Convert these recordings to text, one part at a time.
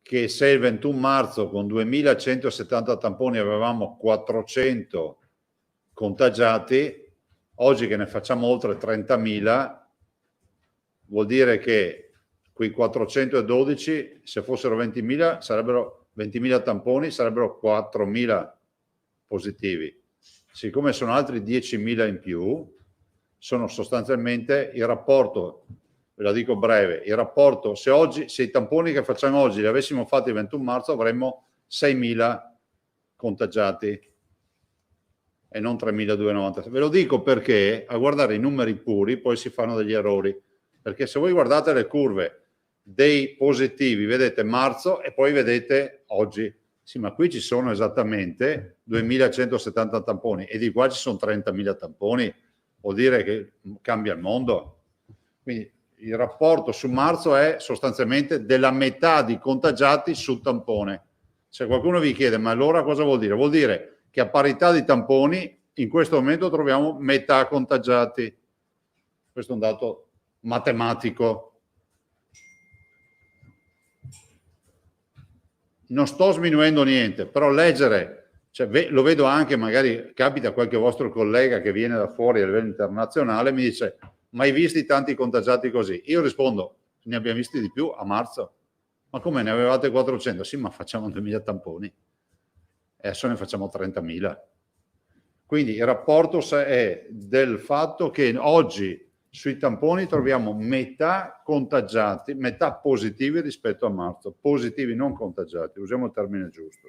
che se il 21 marzo con 2170 tamponi avevamo 400 contagiati, oggi che ne facciamo oltre 30.000, vuol dire che quei 412, se fossero 20.000, sarebbero 20.000 tamponi, sarebbero 4.000 positivi. Siccome sono altri 10.000 in più, sono sostanzialmente il rapporto, ve la dico breve, il rapporto, se i tamponi che facciamo oggi li avessimo fatti il 21 marzo avremmo 6.000 contagiati e non 3.296. Ve lo dico perché a guardare i numeri puri poi si fanno degli errori, perché se voi guardate le curve dei positivi, vedete marzo e poi vedete oggi, sì, ma qui ci sono esattamente 2.170 tamponi e di qua ci sono 30.000 tamponi, vuol dire che cambia il mondo. Quindi il rapporto su marzo è sostanzialmente della metà di contagiati sul tampone. Se qualcuno vi chiede, ma allora cosa vuol dire? Vuol dire che a parità di tamponi in questo momento troviamo metà contagiati. Questo è un dato matematico. Non sto sminuendo niente, però leggere, cioè, lo vedo anche, magari capita qualche vostro collega che viene da fuori a livello internazionale, mi dice, mai visti tanti contagiati così? Io rispondo, ne abbiamo visti di più a marzo. Ma come, ne avevate 400? Sì, ma facciamo 2.000 tamponi e adesso ne facciamo 30.000. Quindi il rapporto è del fatto che oggi sui tamponi troviamo metà contagiati, metà positivi rispetto a marzo, positivi non contagiati, usiamo il termine giusto.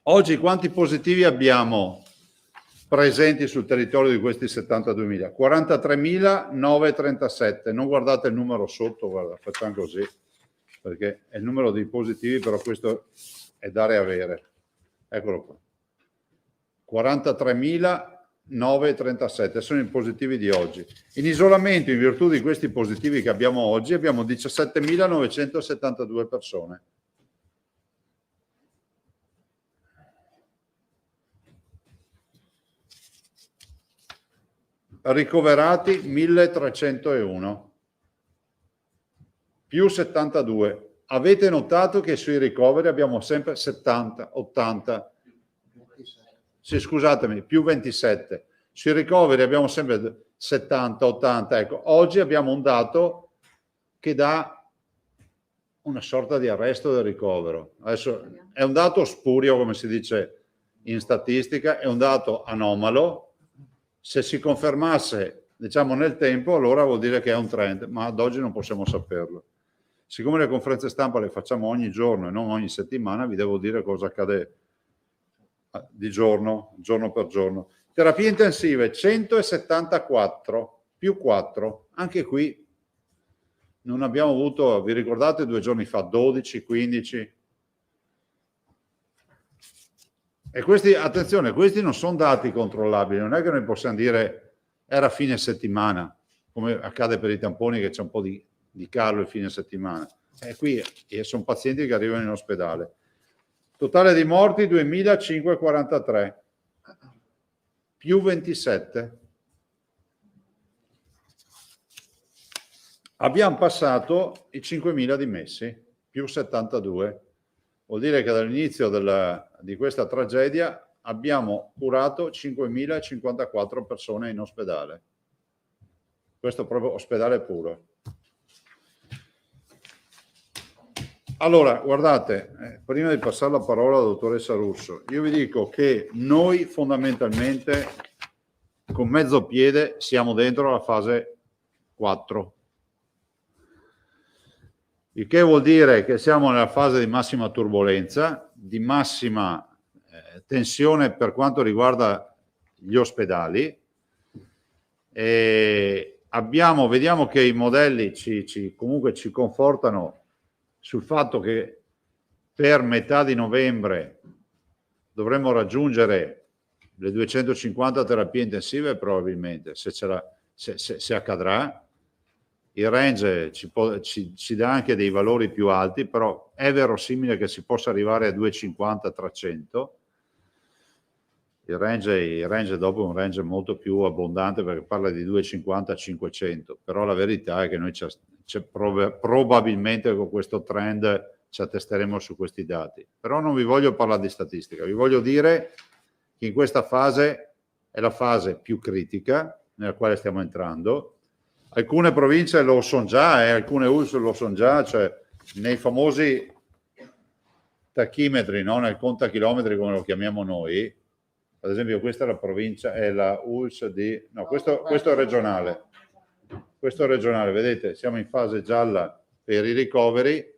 Oggi quanti positivi abbiamo presenti sul territorio di questi 72.000? 43.937, non guardate il numero sotto, guarda, facciamo così, perché è il numero dei positivi, però questo è dare e avere. Eccolo qua. 43.937 sono i positivi di oggi. In isolamento, in virtù di questi positivi che abbiamo oggi, abbiamo 17.972 persone. Ricoverati 1.301, più 72. Avete notato che sui ricoveri abbiamo sempre 70, 80, sì, scusatemi, più 27. Sui ricoveri abbiamo sempre 70, 80. Ecco, oggi abbiamo un dato che dà una sorta di arresto del ricovero. Adesso è un dato spurio, come si dice in statistica, è un dato anomalo. Se si confermasse, diciamo, nel tempo, allora vuol dire che è un trend, ma ad oggi non possiamo saperlo. Siccome le conferenze stampa le facciamo ogni giorno e non ogni settimana, vi devo dire cosa accade di giorno per giorno. Terapie intensive 174 più 4, anche qui non abbiamo avuto, vi ricordate 2 giorni fa 12, 15? E questi, attenzione, questi non sono dati controllabili, non è che noi possiamo dire era fine settimana, come accade per i tamponi che c'è un po' di calo il fine settimana. E qui sono pazienti che arrivano in ospedale. Totale di morti 2.543, più 27. Abbiamo passato i 5.000 dimessi, più 72. Vuol dire che dall'inizio di questa tragedia abbiamo curato 5.054 persone in ospedale. Questo è proprio ospedale puro. Allora, guardate, prima di passare la parola alla dottoressa Russo, io vi dico che noi fondamentalmente con mezzo piede siamo dentro la fase 4. Il che vuol dire che siamo nella fase di massima turbolenza, di massima tensione per quanto riguarda gli ospedali. E vediamo che i modelli comunque ci confortano sul fatto che per metà di novembre dovremmo raggiungere le 250 terapie intensive, probabilmente, se accadrà. Il range ci dà anche dei valori più alti, però è verosimile che si possa arrivare a 250-300. Il range dopo è un range molto più abbondante perché parla di 250-500, però la verità è che noi ci probabilmente con questo trend ci attesteremo su questi dati. Però non vi voglio parlare di statistica, vi voglio dire che in questa fase è la fase più critica nella quale stiamo entrando. Alcune province lo sono già, alcune ULSS lo sono già, cioè nei famosi tachimetri, no? Nel contachilometri come lo chiamiamo noi. Ad esempio questa è la provincia, è la ULSS di... No, questo è regionale. Questo è regionale, vedete, siamo in fase gialla per i ricoveri,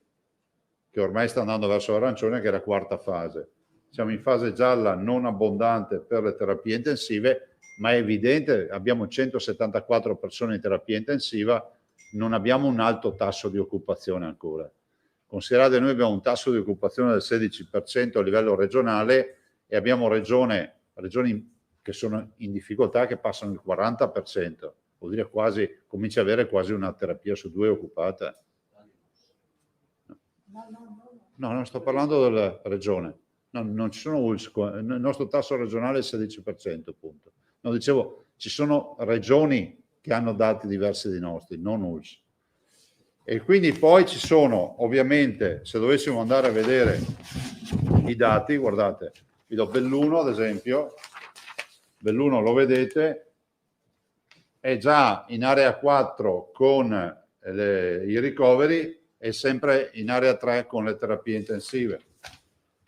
che ormai sta andando verso l'arancione, che è la quarta fase. Siamo in fase gialla non abbondante per le terapie intensive, ma è evidente, abbiamo 174 persone in terapia intensiva, non abbiamo un alto tasso di occupazione ancora. Considerate, noi abbiamo un tasso di occupazione del 16% a livello regionale e abbiamo regioni che sono in difficoltà che passano il 40%, vuol dire quasi, comincia ad avere quasi una terapia su 2 occupata. No, non sto parlando della regione. No, non ci sono ULSS, il nostro tasso regionale è il 16%, appunto. No, dicevo, ci sono regioni che hanno dati diversi dei nostri, non ULSS. E quindi poi ci sono, ovviamente, se dovessimo andare a vedere i dati, guardate, vi do Belluno ad esempio, Belluno lo vedete, è già in area 4 con i ricoveri e sempre in area 3 con le terapie intensive.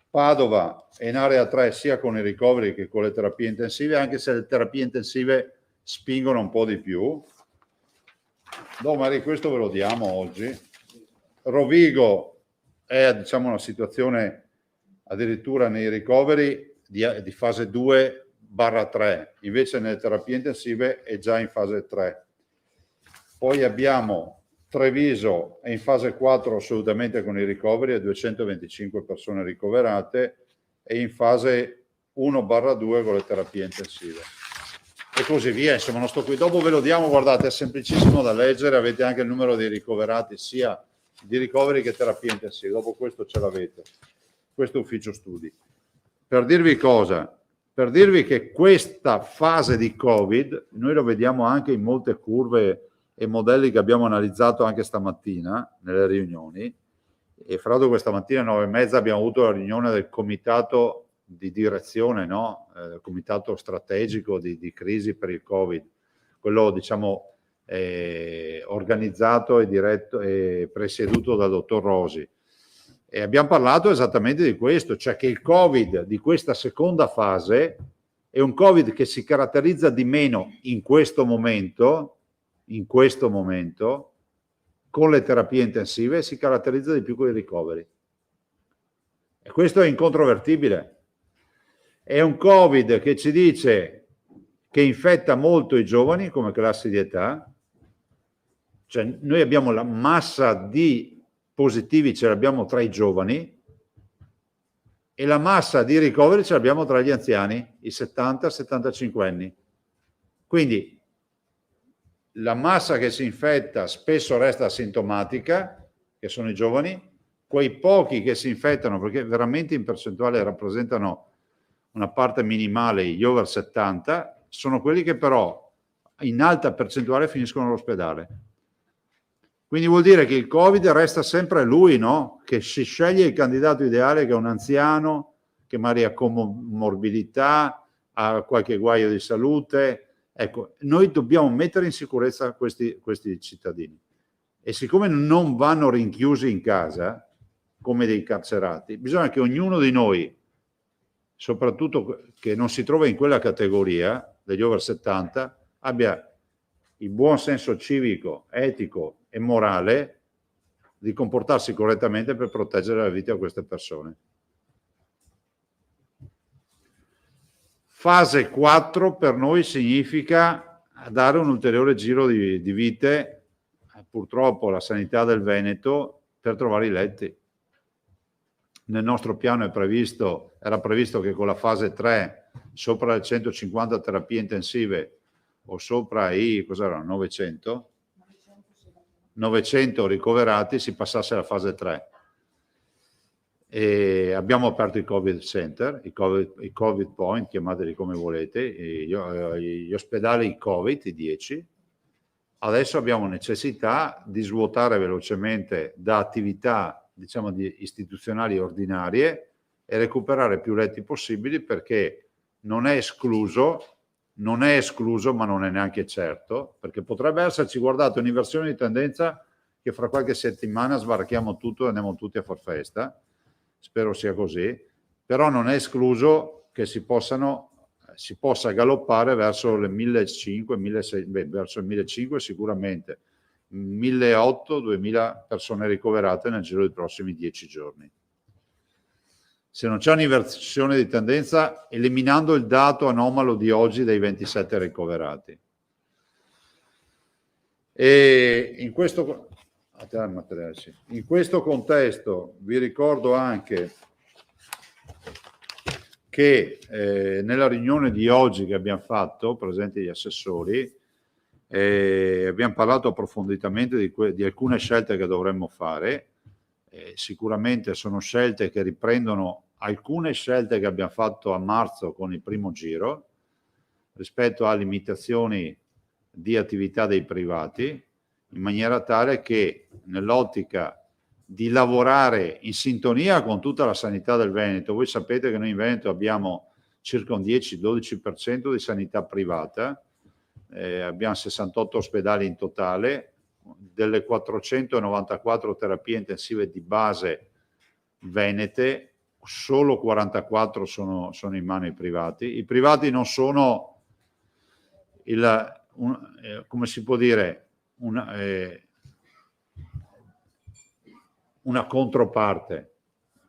Padova è in area 3 sia con i ricoveri che con le terapie intensive, anche se le terapie intensive spingono un po' di più. Magari questo ve lo diamo oggi. Rovigo è, diciamo, una situazione addirittura nei ricoveri di fase 2/3, invece nelle terapie intensive è già in fase 3. Poi abbiamo Treviso è in fase 4 assolutamente con i ricoveri, 225 persone ricoverate, e in fase 1/2 con le terapie intensive. E così via, insomma, non sto qui. Dopo ve lo diamo, guardate, è semplicissimo da leggere, avete anche il numero dei ricoverati, sia di ricoveri che terapie intensive. Dopo questo ce l'avete. Questo è ufficio studi. Per dirvi cosa? Per dirvi che questa fase di Covid, noi lo vediamo anche in molte curve e modelli che abbiamo analizzato anche stamattina nelle riunioni, e fra l'altro questa mattina alle 9:30 abbiamo avuto la riunione del comitato di direzione, no? Comitato strategico di crisi per il Covid, quello diciamo organizzato e diretto e presieduto dal dottor Rosi, e abbiamo parlato esattamente di questo, cioè che il Covid di questa seconda fase è un Covid che si caratterizza di meno in questo momento, con le terapie intensive, si caratterizza di più con i ricoveri. E questo è incontrovertibile. È un Covid che ci dice che infetta molto i giovani come classi di età, cioè noi abbiamo la massa di positivi, ce l'abbiamo tra i giovani, e la massa di ricoveri ce l'abbiamo tra gli anziani, i 70-75 anni. Quindi la massa che si infetta spesso resta asintomatica, che sono i giovani, quei pochi che si infettano, perché veramente in percentuale rappresentano una parte minimale, gli over 70, sono quelli che però in alta percentuale finiscono all'ospedale. Quindi vuol dire che il Covid resta sempre lui, no? Che si sceglie il candidato ideale, che è un anziano, che magari ha comorbidità, ha qualche guaio di salute. Ecco, noi dobbiamo mettere in sicurezza questi cittadini. E siccome non vanno rinchiusi in casa, come dei carcerati, bisogna che ognuno di noi, soprattutto che non si trova in quella categoria degli over 70, abbia il buon senso civico, etico e morale di comportarsi correttamente per proteggere la vita di queste persone. Fase 4 per noi significa dare un ulteriore giro di vite, purtroppo la sanità del Veneto, per trovare i letti. Nel nostro piano era previsto che con la fase 3, sopra le 150 terapie intensive o sopra i 900 ricoverati, si passasse alla fase 3. E abbiamo aperto i Covid Center, i COVID Point, chiamateli come volete, gli ospedali Covid, i 10. Adesso abbiamo necessità di svuotare velocemente da attività, diciamo, istituzionali ordinarie e recuperare più letti possibili, perché non è escluso, ma non è neanche certo, perché potrebbe esserci, guardate, un'inversione di tendenza che fra qualche settimana sbarchiamo tutto e andiamo tutti a far festa. Spero sia così, però non è escluso che si possa galoppare verso le 1.500, 1.600, verso il 1.500 sicuramente, 1.800, 2.000 persone ricoverate nel giro dei prossimi 10 giorni. Se non c'è un'inversione di tendenza, eliminando il dato anomalo di oggi dei 27 ricoverati. E in questo contesto vi ricordo anche che nella riunione di oggi che abbiamo fatto, presenti gli assessori, abbiamo parlato approfonditamente di alcune scelte che dovremmo fare. Sicuramente sono scelte che riprendono alcune scelte che abbiamo fatto a marzo con il primo giro rispetto a limitazioni di attività dei privati, in maniera tale che nell'ottica di lavorare in sintonia con tutta la sanità del Veneto, voi sapete che noi in Veneto abbiamo circa un 10-12% di sanità privata, abbiamo 68 ospedali in totale, delle 494 terapie intensive di base venete, solo 44 sono in mano ai privati. I privati non sono come si può dire, una controparte,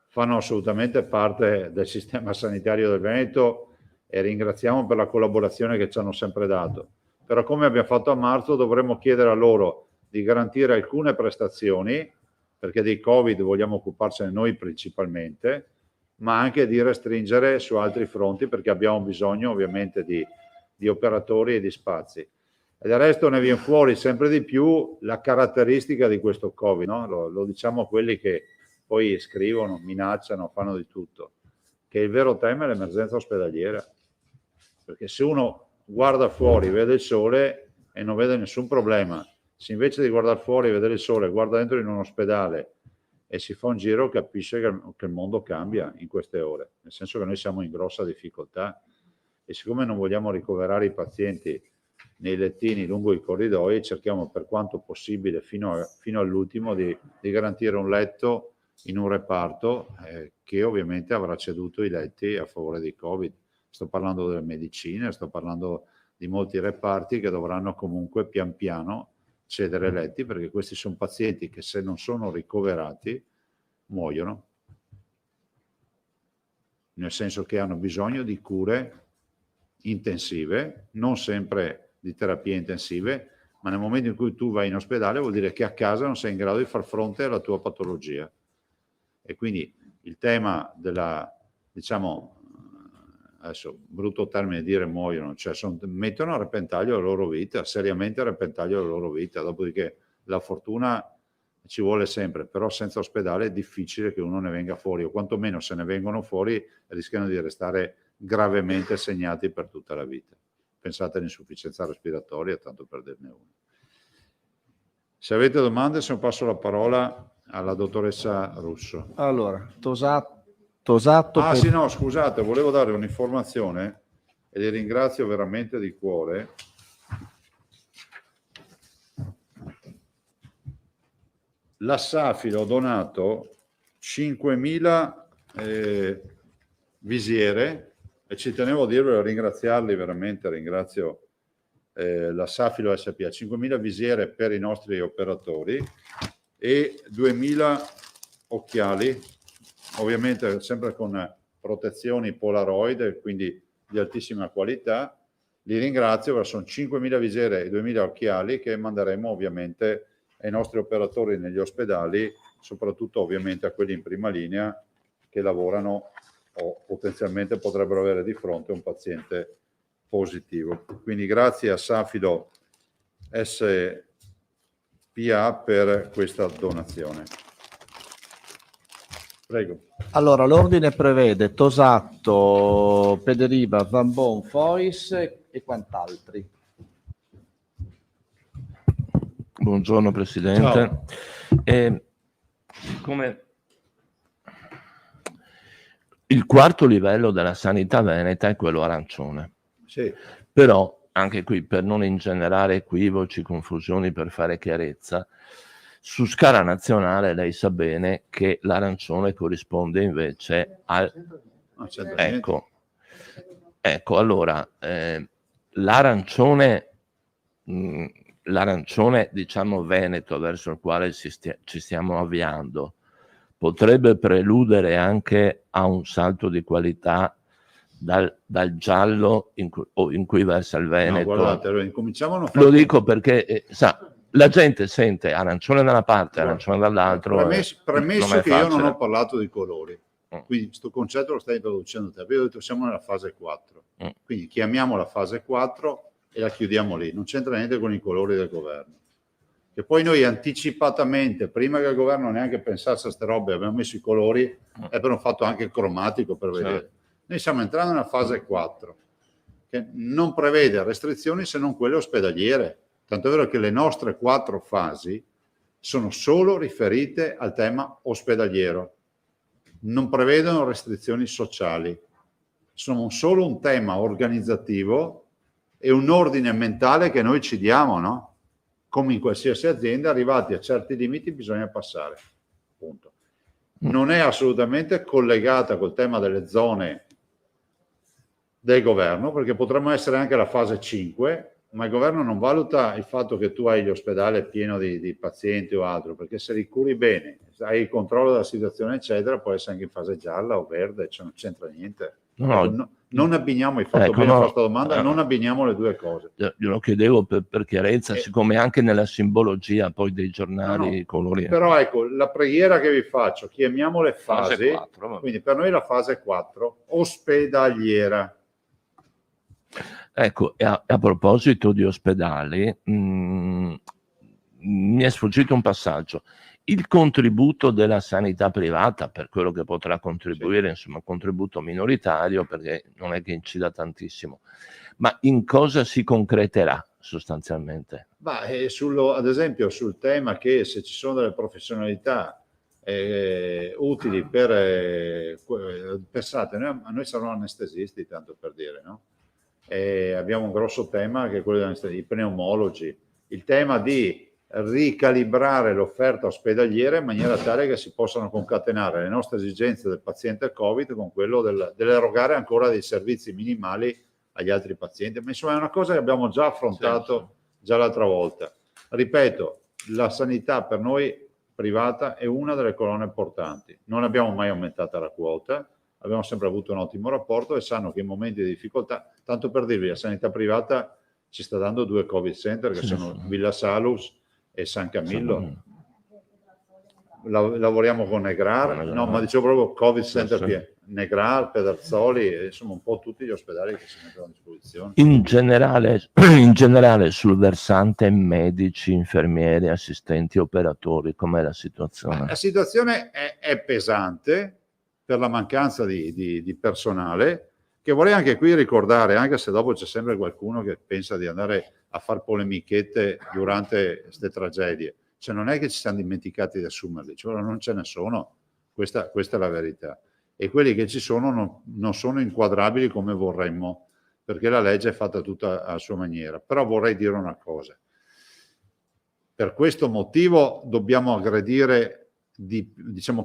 fanno assolutamente parte del sistema sanitario del Veneto e ringraziamo per la collaborazione che ci hanno sempre dato. Però, come abbiamo fatto a marzo, dovremmo chiedere a loro di garantire alcune prestazioni, perché dei Covid vogliamo occuparcene noi principalmente, ma anche di restringere su altri fronti, perché abbiamo bisogno ovviamente di operatori e di spazi. E del resto ne viene fuori sempre di più la caratteristica di questo Covid, no? Lo diciamo a quelli che poi scrivono, minacciano, fanno di tutto, che il vero tema è l'emergenza ospedaliera, perché se uno guarda fuori, vede il sole e non vede nessun problema, se invece di guardare fuori e vedere il sole guarda dentro in un ospedale e si fa un giro, capisce che il mondo cambia in queste ore, nel senso che noi siamo in grossa difficoltà e siccome non vogliamo ricoverare i pazienti nei lettini lungo i corridoi, cerchiamo per quanto possibile fino all'ultimo di garantire un letto in un reparto che ovviamente avrà ceduto i letti a favore di Covid. Sto parlando delle medicine, sto parlando di molti reparti che dovranno comunque pian piano cedere letti, perché questi sono pazienti che se non sono ricoverati muoiono, nel senso che hanno bisogno di cure intensive, non sempre di terapie intensive, ma nel momento in cui tu vai in ospedale vuol dire che a casa non sei in grado di far fronte alla tua patologia. E quindi il tema della, diciamo, adesso brutto termine dire muoiono, cioè mettono a repentaglio la loro vita, seriamente a repentaglio la loro vita, dopodiché la fortuna ci vuole sempre, però senza ospedale è difficile che uno ne venga fuori, o quantomeno se ne vengono fuori rischiano di restare gravemente segnati per tutta la vita. Pensate all'insufficienza respiratoria, tanto per dirne uno. Se avete domande, se non passo la parola alla dottoressa Russo. Allora, Tosato. Sì, no, scusate, volevo dare un'informazione e li ringrazio veramente di cuore. La Safilo ha donato 5.000 visiere e ci tenevo a dirvelo, a ringraziarli veramente, ringrazio la Safilo SPA, 5.000 visiere per i nostri operatori e 2.000 occhiali, ovviamente sempre con protezioni Polaroid, quindi di altissima qualità. Li ringrazio, sono 5.000 visiere e 2.000 occhiali che manderemo ovviamente ai nostri operatori negli ospedali, soprattutto ovviamente a quelli in prima linea che lavorano o potenzialmente potrebbero avere di fronte un paziente positivo. Quindi grazie a Safilo SPA per questa donazione. Prego. Allora, l'ordine prevede Tosato, Pederiba, Van Bon, Fois e quant'altri. Buongiorno Presidente. Siccome il quarto livello della sanità veneta è quello arancione, Sì. però anche qui, per non ingenerare equivoci, confusioni, per fare chiarezza, su scala nazionale lei sa bene che l'arancione corrisponde invece al... Ecco, allora, l'arancione diciamo veneto, verso il quale ci stiamo avviando, potrebbe preludere anche a un salto di qualità dal giallo in cui versa il Veneto. No, guardate, cominciamo a non Lo dico perché la gente sente arancione da una parte, arancione dall'altro. Premesso che io non ho parlato di colori, quindi questo concetto lo stai introducendo te. Io ho detto siamo nella fase 4, quindi chiamiamo la fase 4 e la chiudiamo lì, non c'entra niente con i colori del governo. Che poi noi anticipatamente, prima che il governo neanche pensasse a queste robe, abbiamo messo i colori e abbiamo fatto anche il cromatico per vedere. Noi stiamo entrando nella fase 4, che non prevede restrizioni se non quelle ospedaliere. Tanto è vero che le nostre 4 fasi sono solo riferite al tema ospedaliero, non prevedono restrizioni sociali, sono solo un tema organizzativo e un ordine mentale che noi ci diamo, no? Come in qualsiasi azienda, arrivati a certi limiti bisogna passare, punto. Non è assolutamente collegata col tema delle zone del governo, perché potremmo essere anche alla fase 5, ma il governo non valuta il fatto che tu hai gli ospedali pieno di pazienti o altro, perché se li curi bene, hai il controllo della situazione, eccetera, può essere anche in fase gialla o verde, cioè non c'entra niente. Non abbiniamo, hai fatto bene a fare questa domanda, non abbiniamo le due cose. Glielo chiedevo per chiarezza, siccome anche nella simbologia poi dei giornali colori. Però ecco, la preghiera che vi faccio, chiamiamo le fasi, 4, quindi per noi la fase 4, ospedaliera. Ecco, a proposito di ospedali, mi è sfuggito un passaggio. Il contributo della sanità privata, per quello che potrà contribuire, insomma, un contributo minoritario, perché non è che incida tantissimo, ma in cosa si concreterà sostanzialmente? Ad esempio sul tema che se ci sono delle professionalità utili per pensate, noi saremo anestesisti, tanto per dire, no? Abbiamo un grosso tema che è quello dei pneumologi, il tema di ricalibrare l'offerta ospedaliera in maniera tale che si possano concatenare le nostre esigenze del paziente Covid con quello dell'erogare ancora dei servizi minimali agli altri pazienti. Ma insomma è una cosa che abbiamo già affrontato già l'altra volta. Ripeto, la sanità per noi privata è una delle colonne portanti. Non abbiamo mai aumentato la quota, abbiamo sempre avuto un ottimo rapporto e sanno che in momenti di difficoltà, tanto per dirvi, la sanità privata ci sta dando 2 Covid center che sono Villa Salus e San Camillo. Lavoriamo con Negrar, no, ma dicevo proprio Covid center Negrar, Pedazzoli, insomma un po' tutti gli ospedali che si mettono a disposizione. In generale sul versante medici, infermieri, assistenti, operatori, com'è la situazione? La situazione è pesante per la mancanza di personale, che vorrei anche qui ricordare, anche se dopo c'è sempre qualcuno che pensa di andare a fare polemichette durante queste tragedie. Cioè non è che ci siamo dimenticati di assumerli, cioè non ce ne sono, questa è la verità. E quelli che ci sono non sono inquadrabili come vorremmo, perché la legge è fatta tutta a sua maniera. Però vorrei dire una cosa. Per questo motivo dobbiamo aggredire,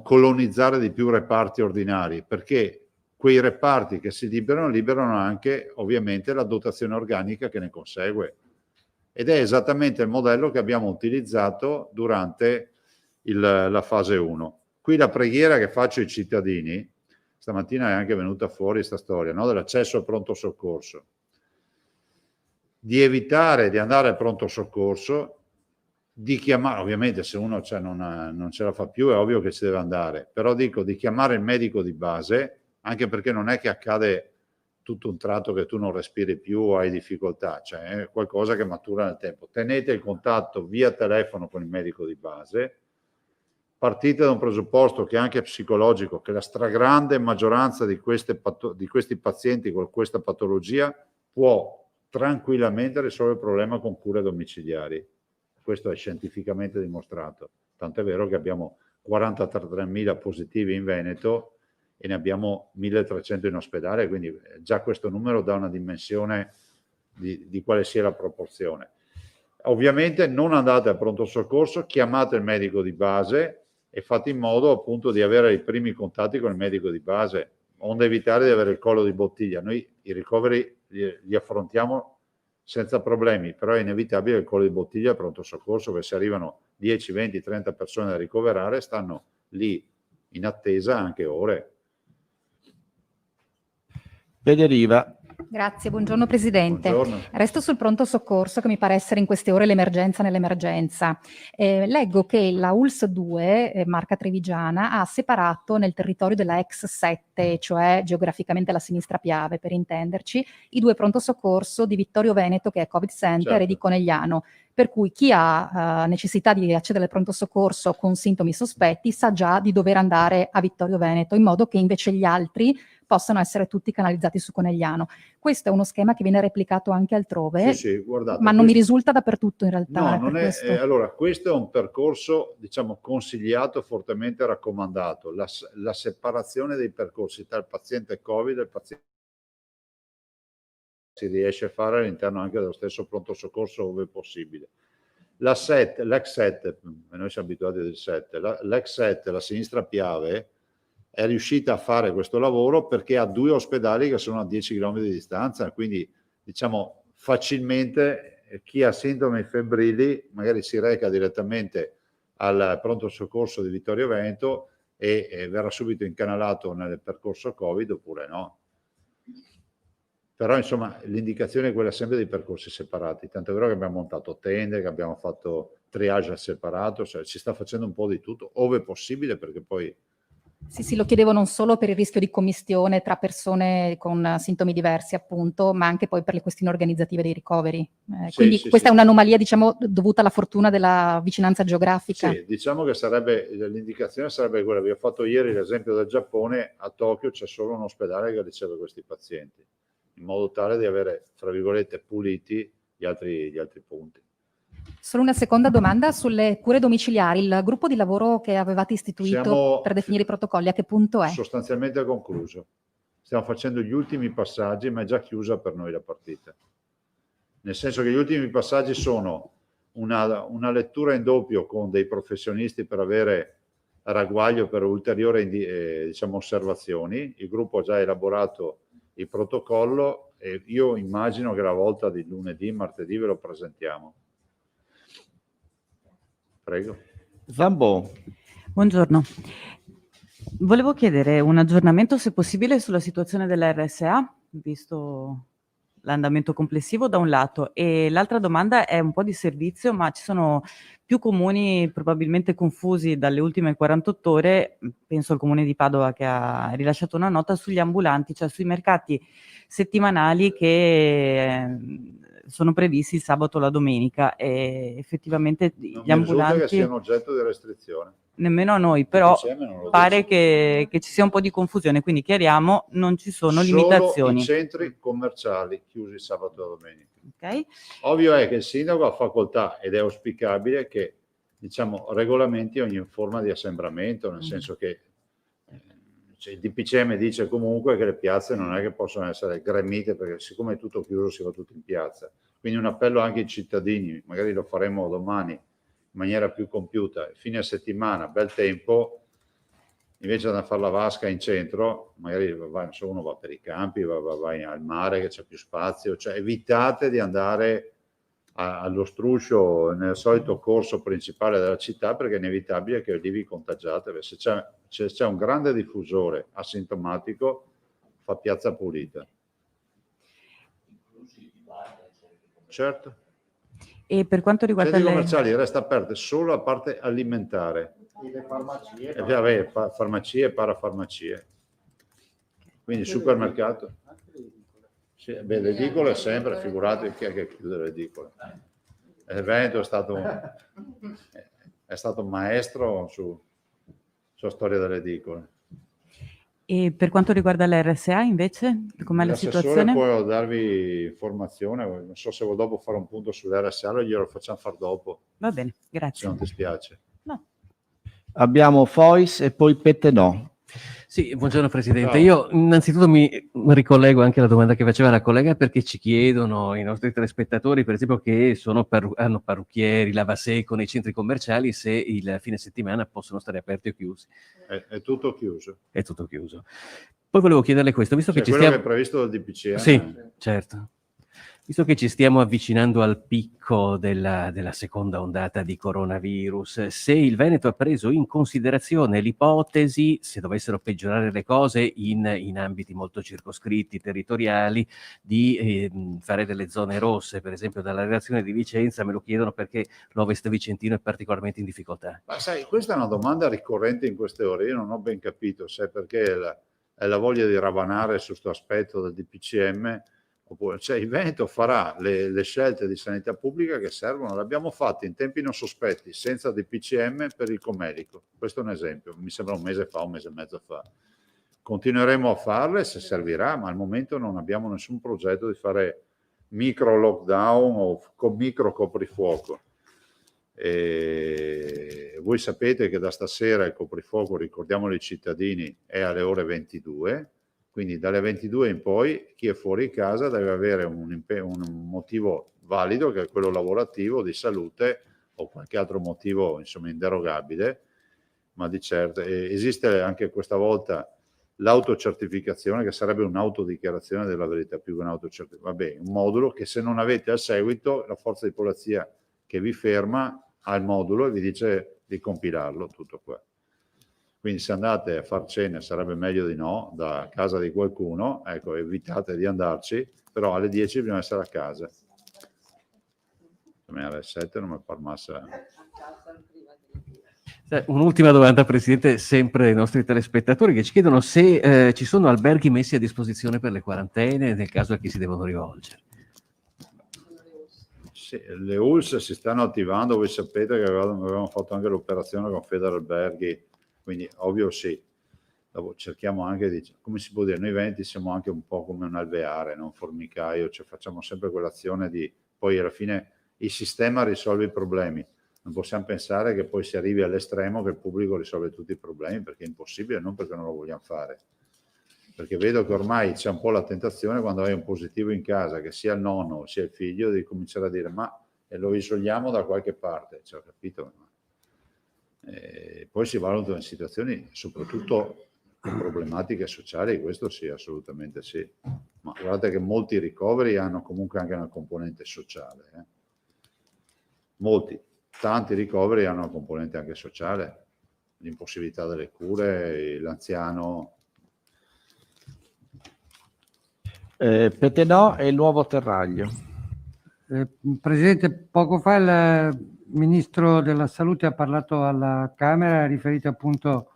colonizzare di più reparti ordinari, perché quei reparti che si liberano anche ovviamente la dotazione organica che ne consegue. Ed è esattamente il modello che abbiamo utilizzato durante la fase 1. Qui la preghiera che faccio ai cittadini, stamattina è anche venuta fuori questa storia, no? Dell'accesso al pronto soccorso, di evitare di andare al pronto soccorso, di chiamare, ovviamente se uno non ce la fa più è ovvio che ci deve andare, però dico di chiamare il medico di base, anche perché non è che accade tutto un tratto che tu non respiri più o hai difficoltà, cioè è qualcosa che matura nel tempo. Tenete il contatto via telefono con il medico di base, partite da un presupposto che è anche psicologico, che la stragrande maggioranza di questi pazienti con questa patologia può tranquillamente risolvere il problema con cure domiciliari. questo è scientificamente dimostrato. Tant'è vero che abbiamo 43.000 positivi in Veneto e ne abbiamo 1.300 in ospedale, quindi già questo numero dà una dimensione di quale sia la proporzione. Ovviamente non andate al pronto soccorso, chiamate il medico di base e fate in modo appunto di avere i primi contatti con il medico di base, onde evitare di avere il collo di bottiglia. Noi i ricoveri li affrontiamo senza problemi, però è inevitabile il collo di bottiglia al pronto soccorso, perché se arrivano 10, 20, 30 persone da ricoverare, stanno lì in attesa anche ore. Federiva. Grazie, buongiorno Presidente. Buongiorno. Resto sul pronto soccorso che mi pare essere in queste ore l'emergenza nell'emergenza. Leggo che la ULSS 2, marca trevigiana, ha separato nel territorio della ex 7, cioè geograficamente la sinistra Piave per intenderci, i 2 pronto soccorso di Vittorio Veneto, che è Covid Center, Certo. e di Conegliano. Per cui chi ha necessità di accedere al pronto soccorso con sintomi sospetti sa già di dover andare a Vittorio Veneto, in modo che invece gli altri possano essere tutti canalizzati su Conegliano. Questo è uno schema che viene replicato anche altrove, Sì, guardate, ma non mi risulta dappertutto in realtà. No, non è, questo. allora, questo è un percorso, diciamo, consigliato, fortemente raccomandato. La separazione dei percorsi tra il paziente Covid e il paziente si riesce a fare all'interno anche dello stesso pronto soccorso ove possibile. L'ex 7, noi siamo abituati del 7, l'ex 7, la sinistra Piave, è riuscita a fare questo lavoro perché ha 2 ospedali che sono a 10 km di distanza, quindi diciamo facilmente chi ha sintomi febbrili magari si reca direttamente al pronto soccorso di Vittorio Veneto e verrà subito incanalato nel percorso Covid oppure no. Però insomma l'indicazione è quella sempre dei percorsi separati, tanto è vero che abbiamo montato tende, che abbiamo fatto triage separato, cioè si sta facendo un po' di tutto, ove possibile, perché poi... Sì, lo chiedevo non solo per il rischio di commistione tra persone con sintomi diversi, appunto, ma anche poi per le questioni organizzative dei ricoveri. Quindi questa è un'anomalia, diciamo, dovuta alla fortuna della vicinanza geografica. Sì, diciamo che l'indicazione sarebbe quella. Vi ho fatto ieri l'esempio del Giappone, a Tokyo c'è solo un ospedale che riceve questi pazienti, in modo tale di avere, tra virgolette, puliti gli altri punti. Solo una seconda domanda sulle cure domiciliari. Il gruppo di lavoro che avevate istituito per definire i protocolli, a che punto è? Sostanzialmente concluso. Stiamo facendo gli ultimi passaggi, ma è già chiusa per noi la partita. Nel senso che gli ultimi passaggi sono una lettura in doppio con dei professionisti per avere ragguaglio per ulteriori diciamo, osservazioni. Il gruppo ha già elaborato il protocollo e io immagino che la volta di lunedì, martedì ve lo presentiamo. Prego. Zambò. Buongiorno. Volevo chiedere un aggiornamento, se possibile, sulla situazione della RSA, visto l'andamento complessivo da un lato, e l'altra domanda è un po' di servizio, ma ci sono più comuni probabilmente confusi dalle ultime 48 ore, penso al comune di Padova che ha rilasciato una nota sugli ambulanti, cioè sui mercati settimanali che sono previsti il sabato o la domenica, e effettivamente gli ambulanti... Non che siano oggetto di restrizione. Nemmeno a noi, però pare che ci sia un po' di confusione, quindi chiariamo, non ci sono limitazioni. Solo i centri commerciali chiusi sabato e domenica. Okay. Ovvio è che il sindaco ha facoltà, ed è auspicabile che, diciamo, regolamenti ogni forma di assembramento, nel senso che il DPCM dice comunque che le piazze non è che possono essere gremite, perché siccome è tutto chiuso si va tutto in piazza. Quindi un appello anche ai cittadini, magari lo faremo domani in maniera più compiuta, fine settimana, bel tempo, invece di a fare la vasca in centro, magari uno va per i campi, va al mare che c'è più spazio, cioè evitate di andare allo struscio nel solito corso principale della città, perché è inevitabile che lì vi contagiate. Se c'è un grande diffusore asintomatico, fa piazza pulita. Certo. E per quanto riguarda centri commerciali resta aperte solo la parte alimentare, e le farmacie, farmacie e parafarmacie, quindi supermercato. Sì, beh, le edicole sempre, figurate chi è che chiude le edicole. Il Veneto è stato maestro sulla storia delle edicole. E per quanto riguarda l'RSA invece, com'è la L'assessore situazione? può darvi informazione, non so se vuoi dopo fare un punto sull'RSA, o glielo facciamo fare dopo, Va bene, se grazie. non ti spiace. No. Abbiamo Fois e poi Pettenò. Sì, buongiorno Presidente. Ciao. Io innanzitutto mi ricollego anche alla domanda che faceva la collega, perché ci chiedono i nostri telespettatori, per esempio, che hanno parrucchieri, lavaseco nei centri commerciali, se il fine settimana possono stare aperti o chiusi. È tutto chiuso. È tutto chiuso. Poi volevo chiederle questo, visto Cioè, che ci quello stiamo... che è previsto dal DPCM. Sì, certo. Visto che ci stiamo avvicinando al picco della seconda ondata di coronavirus, se il Veneto ha preso in considerazione l'ipotesi, se dovessero peggiorare le cose in ambiti molto circoscritti, territoriali, di fare delle zone rosse, per esempio dalla redazione di Vicenza me lo chiedono perché l'Ovest Vicentino è particolarmente in difficoltà. Ma sai, questa è una domanda ricorrente in queste ore, io non ho ben capito se perché è la voglia di ravanare su questo aspetto del DPCM, oppure, cioè il Veneto farà le scelte di sanità pubblica che servono, le abbiamo fatte in tempi non sospetti, senza DPCM per il Comelico, questo è un esempio, mi sembra un mese e mezzo fa. Continueremo a farle se servirà, ma al momento non abbiamo nessun progetto di fare micro lockdown o micro coprifuoco. E voi sapete che da stasera il coprifuoco, ricordiamolo ai cittadini, è alle ore 22, quindi dalle 22 in poi chi è fuori casa deve avere un motivo valido, che è quello lavorativo, di salute o qualche altro motivo insomma inderogabile, ma di certo esiste anche questa volta l'autocertificazione, che sarebbe un'autodichiarazione della verità più che un'autocertificazione, vabbè, un modulo che se non avete al seguito la forza di polizia che vi ferma al modulo e vi dice di compilarlo, tutto qua. Quindi se andate a far cene sarebbe meglio di no, da casa di qualcuno, ecco, evitate di andarci, però alle 10 bisogna essere a casa. Alle 7 non mi par massa. Un'ultima domanda, Presidente, sempre ai nostri telespettatori, che ci chiedono se ci sono alberghi messi a disposizione per le quarantene, nel caso a chi si devono rivolgere. Sì, le ULS si stanno attivando, voi sapete che avevamo fatto anche l'operazione con Federalberghi, quindi ovvio sì. Dopo cerchiamo anche di, come si può dire, noi Veneti siamo anche un po' come un alveare, non un formicaio, cioè facciamo sempre quell'azione di, poi alla fine il sistema risolve i problemi. Non possiamo pensare che poi si arrivi all'estremo che il pubblico risolve tutti i problemi, perché è impossibile, non perché non lo vogliamo fare. Perché vedo che ormai c'è un po' la tentazione, quando hai un positivo in casa, che sia il nonno sia il figlio, di cominciare a dire ma lo isoliamo da qualche parte, cioè, ho capito? Poi si valutano in situazioni soprattutto con problematiche sociali, questo sì, assolutamente sì. Ma guardate che molti ricoveri hanno comunque anche una componente sociale. Tanti ricoveri hanno una componente anche sociale, l'impossibilità delle cure, l'anziano. Pettenò e il nuovo terraglio. Presidente, poco fa il Ministro della Salute ha parlato alla Camera, ha riferito appunto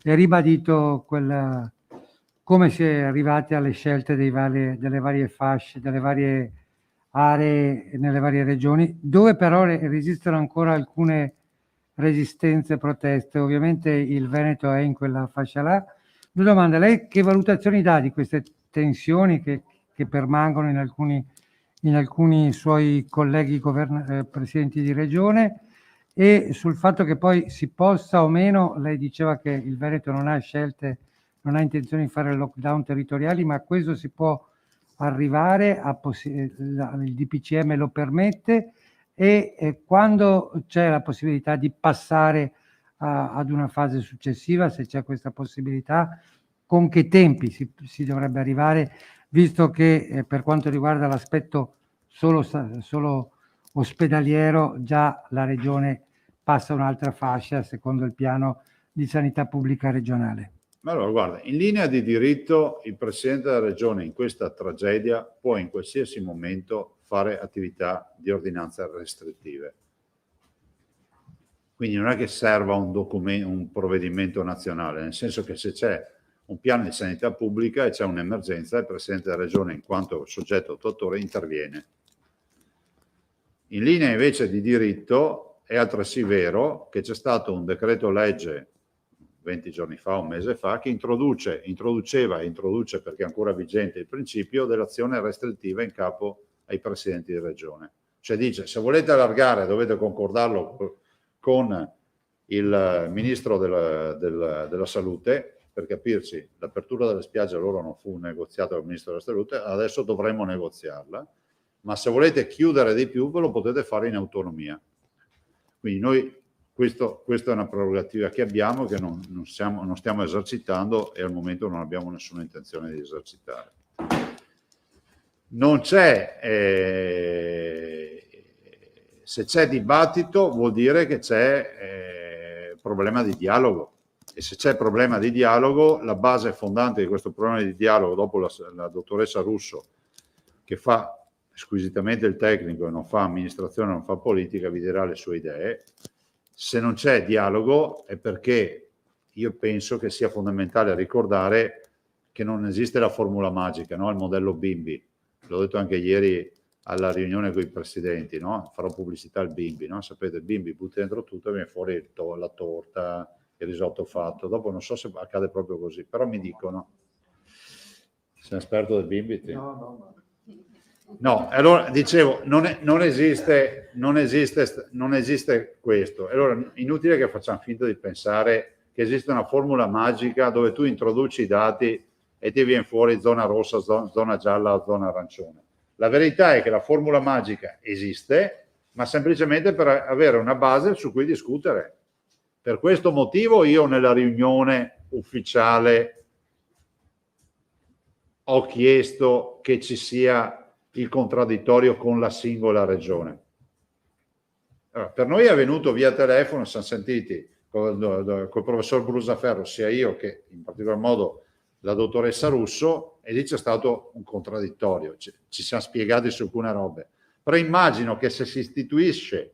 e ribadito come si è arrivati alle scelte delle varie fasce, delle varie aree nelle varie regioni, dove però resistono ancora alcune resistenze e proteste. Ovviamente il Veneto è in quella fascia là. Due domande: lei che valutazioni dà di queste tensioni che permangono in alcuni suoi colleghi presidenti di regione, e sul fatto che poi si possa o meno, lei diceva che il Veneto non ha scelte, non ha intenzione di fare lockdown territoriali, ma questo si può arrivare, il DPCM lo permette, e quando c'è la possibilità di passare ad una fase successiva, se c'è questa possibilità, con che tempi si dovrebbe arrivare, visto che per quanto riguarda l'aspetto solo ospedaliero, già la regione passa un'altra fascia secondo il piano di sanità pubblica regionale. Allora, guarda, in linea di diritto il Presidente della Regione in questa tragedia può in qualsiasi momento fare attività di ordinanza restrittive. Quindi non è che serva un provvedimento nazionale, nel senso che se c'è un piano di sanità pubblica e c'è un'emergenza, il Presidente della Regione, in quanto soggetto attuatore, interviene. In linea invece di diritto è altresì vero che c'è stato un decreto legge 20 giorni fa, un mese fa, che introduce perché è ancora vigente il principio dell'azione restrittiva in capo ai presidenti di regione. Cioè dice, se volete allargare dovete concordarlo con il ministro della salute, per capirci, l'apertura delle spiagge loro non fu negoziata con il ministro della salute, adesso dovremmo negoziarla, ma se volete chiudere di più ve lo potete fare in autonomia. Quindi noi, questa è una prerogativa che abbiamo, che non stiamo esercitando e al momento non abbiamo nessuna intenzione di esercitare. Non c'è, se c'è dibattito vuol dire che c'è problema di dialogo, e se c'è problema di dialogo, la base fondante di questo problema di dialogo, dopo la dottoressa Russo, che fa squisitamente il tecnico e non fa amministrazione, non fa politica, vi dirà le sue idee. Se non c'è dialogo è perché io penso che sia fondamentale ricordare che non esiste la formula magica, no? Il modello Bimbi. L'ho detto anche ieri alla riunione con i presidenti, no? Farò pubblicità al Bimbi, no? Sapete, il Bimbi butta dentro tutto e viene fuori la torta, il risotto fatto. Dopo non so se accade proprio così, però mi dicono. Sei esperto del Bimbi? No, allora dicevo, non esiste questo. Allora inutile che facciamo finta di pensare che esiste una formula magica dove tu introduci i dati e ti viene fuori zona rossa, zona gialla, zona arancione. La verità è che la formula magica esiste, ma semplicemente per avere una base su cui discutere. Per questo motivo io nella riunione ufficiale ho chiesto che ci sia il contraddittorio con la singola regione. Allora, per noi è venuto via telefono, siamo sentiti col professor Brusaferro, sia io che in particolar modo la dottoressa Russo, e lì c'è stato un contraddittorio, ci siamo spiegati su alcune robe. Però immagino che se si istituisse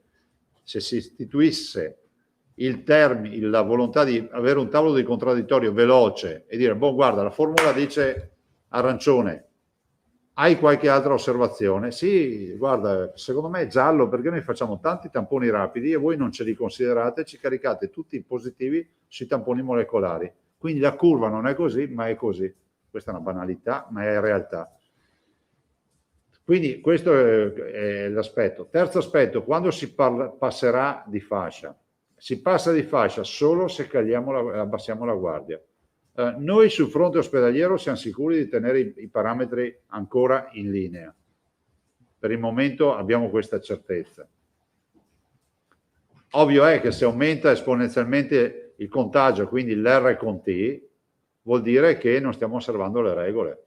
la volontà di avere un tavolo di contraddittorio veloce e dire, boh, guarda, la formula dice arancione, hai qualche altra osservazione? Sì, guarda, secondo me è giallo perché noi facciamo tanti tamponi rapidi e voi non ce li considerate, ci caricate tutti i positivi sui tamponi molecolari. Quindi la curva non è così, ma è così. Questa è una banalità, ma è realtà. Quindi questo è l'aspetto. Terzo aspetto, quando si passerà di fascia. Si passa di fascia solo se abbassiamo la guardia. Noi sul fronte ospedaliero siamo sicuri di tenere i parametri ancora in linea. Per il momento abbiamo questa certezza. Ovvio è che se aumenta esponenzialmente il contagio, quindi l'R con T, vuol dire che non stiamo osservando le regole.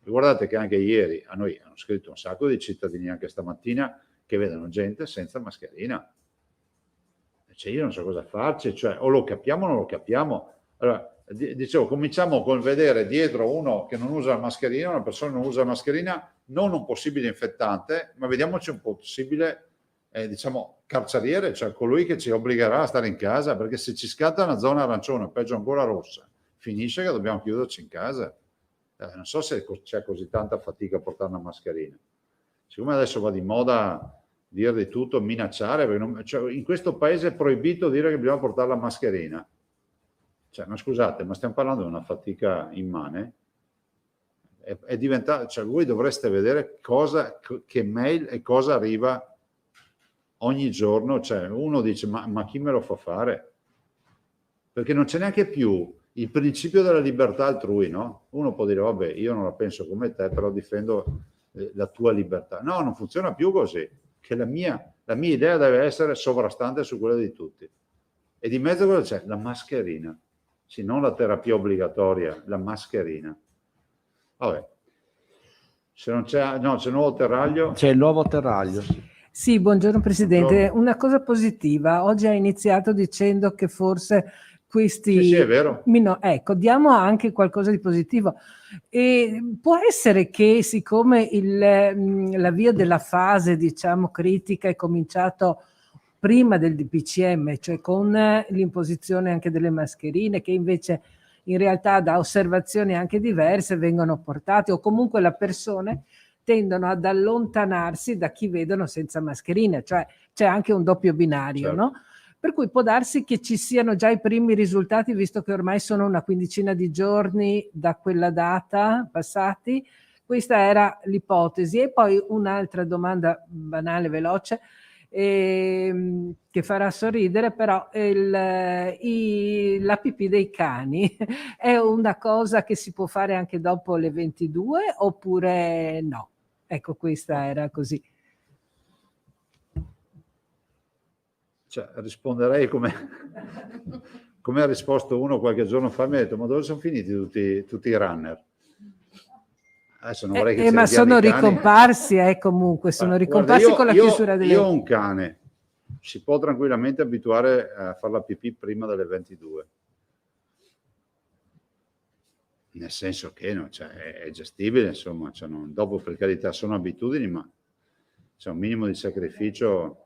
Guardate che anche ieri a noi hanno scritto un sacco di cittadini, anche stamattina, che vedono gente senza mascherina. Cioè io non so cosa farci, cioè o lo capiamo o non lo capiamo. Allora, dicevo, cominciamo col vedere dietro uno che non usa la mascherina, una persona che non usa la mascherina, non un possibile infettante, ma vediamoci un possibile, diciamo, carceriere, cioè colui che ci obbligherà a stare in casa, perché se ci scatta una zona arancione, peggio ancora rossa, finisce che dobbiamo chiuderci in casa. Non so se c'è così tanta fatica a portare una mascherina. Siccome adesso va di moda dire di tutto, minacciare, perché cioè, in questo paese è proibito dire che bisogna portare la mascherina. Cioè, ma scusate, ma stiamo parlando di una fatica immane? È diventato, cioè voi dovreste vedere che mail e cosa arriva ogni giorno. Cioè, uno dice, ma chi me lo fa fare? Perché non c'è neanche più il principio della libertà altrui, no? Uno può dire, vabbè, io non la penso come te, però difendo la tua libertà. No, non funziona più così, che la mia idea deve essere sovrastante su quella di tutti. E di mezzo cosa c'è? La mascherina. Sì, non la terapia obbligatoria, la mascherina. Vabbè. Se non c'è, no, c'è il nuovo terraglio. C'è il nuovo terraglio. Sì, buongiorno Presidente. Buongiorno. Una cosa positiva. Oggi ha iniziato dicendo che forse questi... Sì, è vero. Ecco, diamo anche qualcosa di positivo. E può essere che siccome l'avvio della fase, diciamo, critica è cominciato prima del DPCM, cioè con l'imposizione anche delle mascherine, che invece in realtà da osservazioni anche diverse vengono portate, o comunque le persone tendono ad allontanarsi da chi vedono senza mascherine, cioè c'è anche un doppio binario, certo. No? per cui può darsi che ci siano già i primi risultati, visto che ormai sono una quindicina di giorni da quella data passati. Questa era l'ipotesi. E poi un'altra domanda banale, veloce, che farà sorridere, però la pipì dei cani è una cosa che si può fare anche dopo le 22 oppure no? Ecco, questa era così. Cioè, risponderei come ha risposto uno qualche giorno fa, mi ha detto: ma dove sono finiti tutti i runner? Adesso non vorrei che ci Ma ridiano sono i cani. ricomparsi, comunque, sono ricomparsi. Guarda, con la chiusura delle... Io ho un cane, si può tranquillamente abituare a fare la pipì prima delle 22. Nel senso che no, cioè, è gestibile, insomma, cioè, dopo per carità sono abitudini, ma c'è un minimo di sacrificio.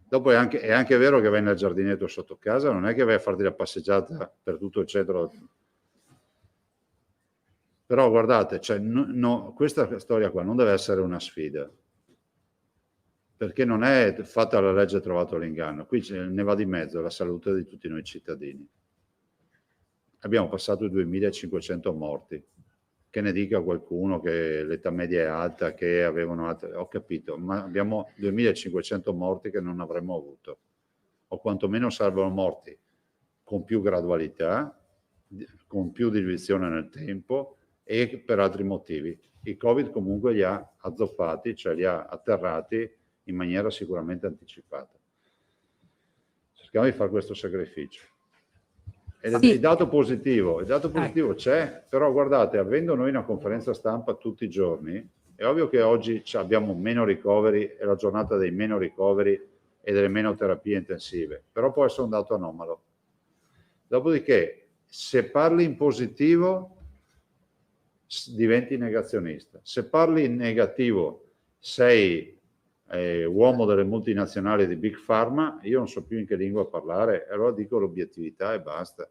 Dopo è anche vero che vai nel giardinetto sotto casa, non è che vai a farti la passeggiata per tutto il centro. Però guardate, cioè, questa storia qua non deve essere una sfida, perché non è fatta la legge trovato l'inganno, qui ne va di mezzo la salute di tutti noi cittadini. Abbiamo passato i 2500 morti, che ne dica qualcuno che l'età media è alta, che avevano altre... Ho capito, ma abbiamo 2500 morti che non avremmo avuto, o quantomeno sarebbero morti con più gradualità, con più divisione nel tempo e per altri motivi. Il Covid comunque li ha azzoppati, cioè li ha atterrati in maniera sicuramente anticipata. Cerchiamo di fare questo sacrificio. Il dato positivo c'è, però guardate, avendo noi una conferenza stampa tutti i giorni, è ovvio che oggi abbiamo meno ricoveri, è la giornata dei meno ricoveri e delle meno terapie intensive, però può essere un dato anomalo. Dopodiché, se parli in positivo, diventi negazionista. Se parli in negativo, sei uomo delle multinazionali di Big Pharma, io non so più in che lingua parlare, allora dico l'obiettività e basta.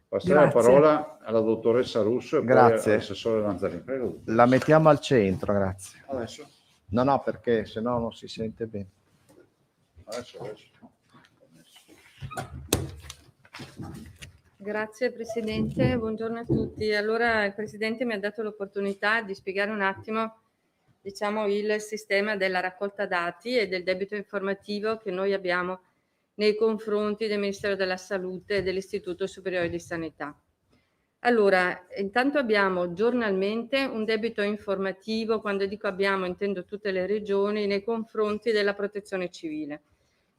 Passerei la parola alla dottoressa Russo e Grazie. poi all'assessore Lanzarini. Prego. La mettiamo al centro, grazie. Adesso? No, perché sennò non si sente bene. Adesso. Grazie Presidente, buongiorno a tutti. Allora il Presidente mi ha dato l'opportunità di spiegare un attimo, diciamo, il sistema della raccolta dati e del debito informativo che noi abbiamo nei confronti del Ministero della Salute e dell'Istituto Superiore di Sanità. Allora, intanto abbiamo giornalmente un debito informativo, quando dico abbiamo intendo tutte le regioni, nei confronti della Protezione Civile.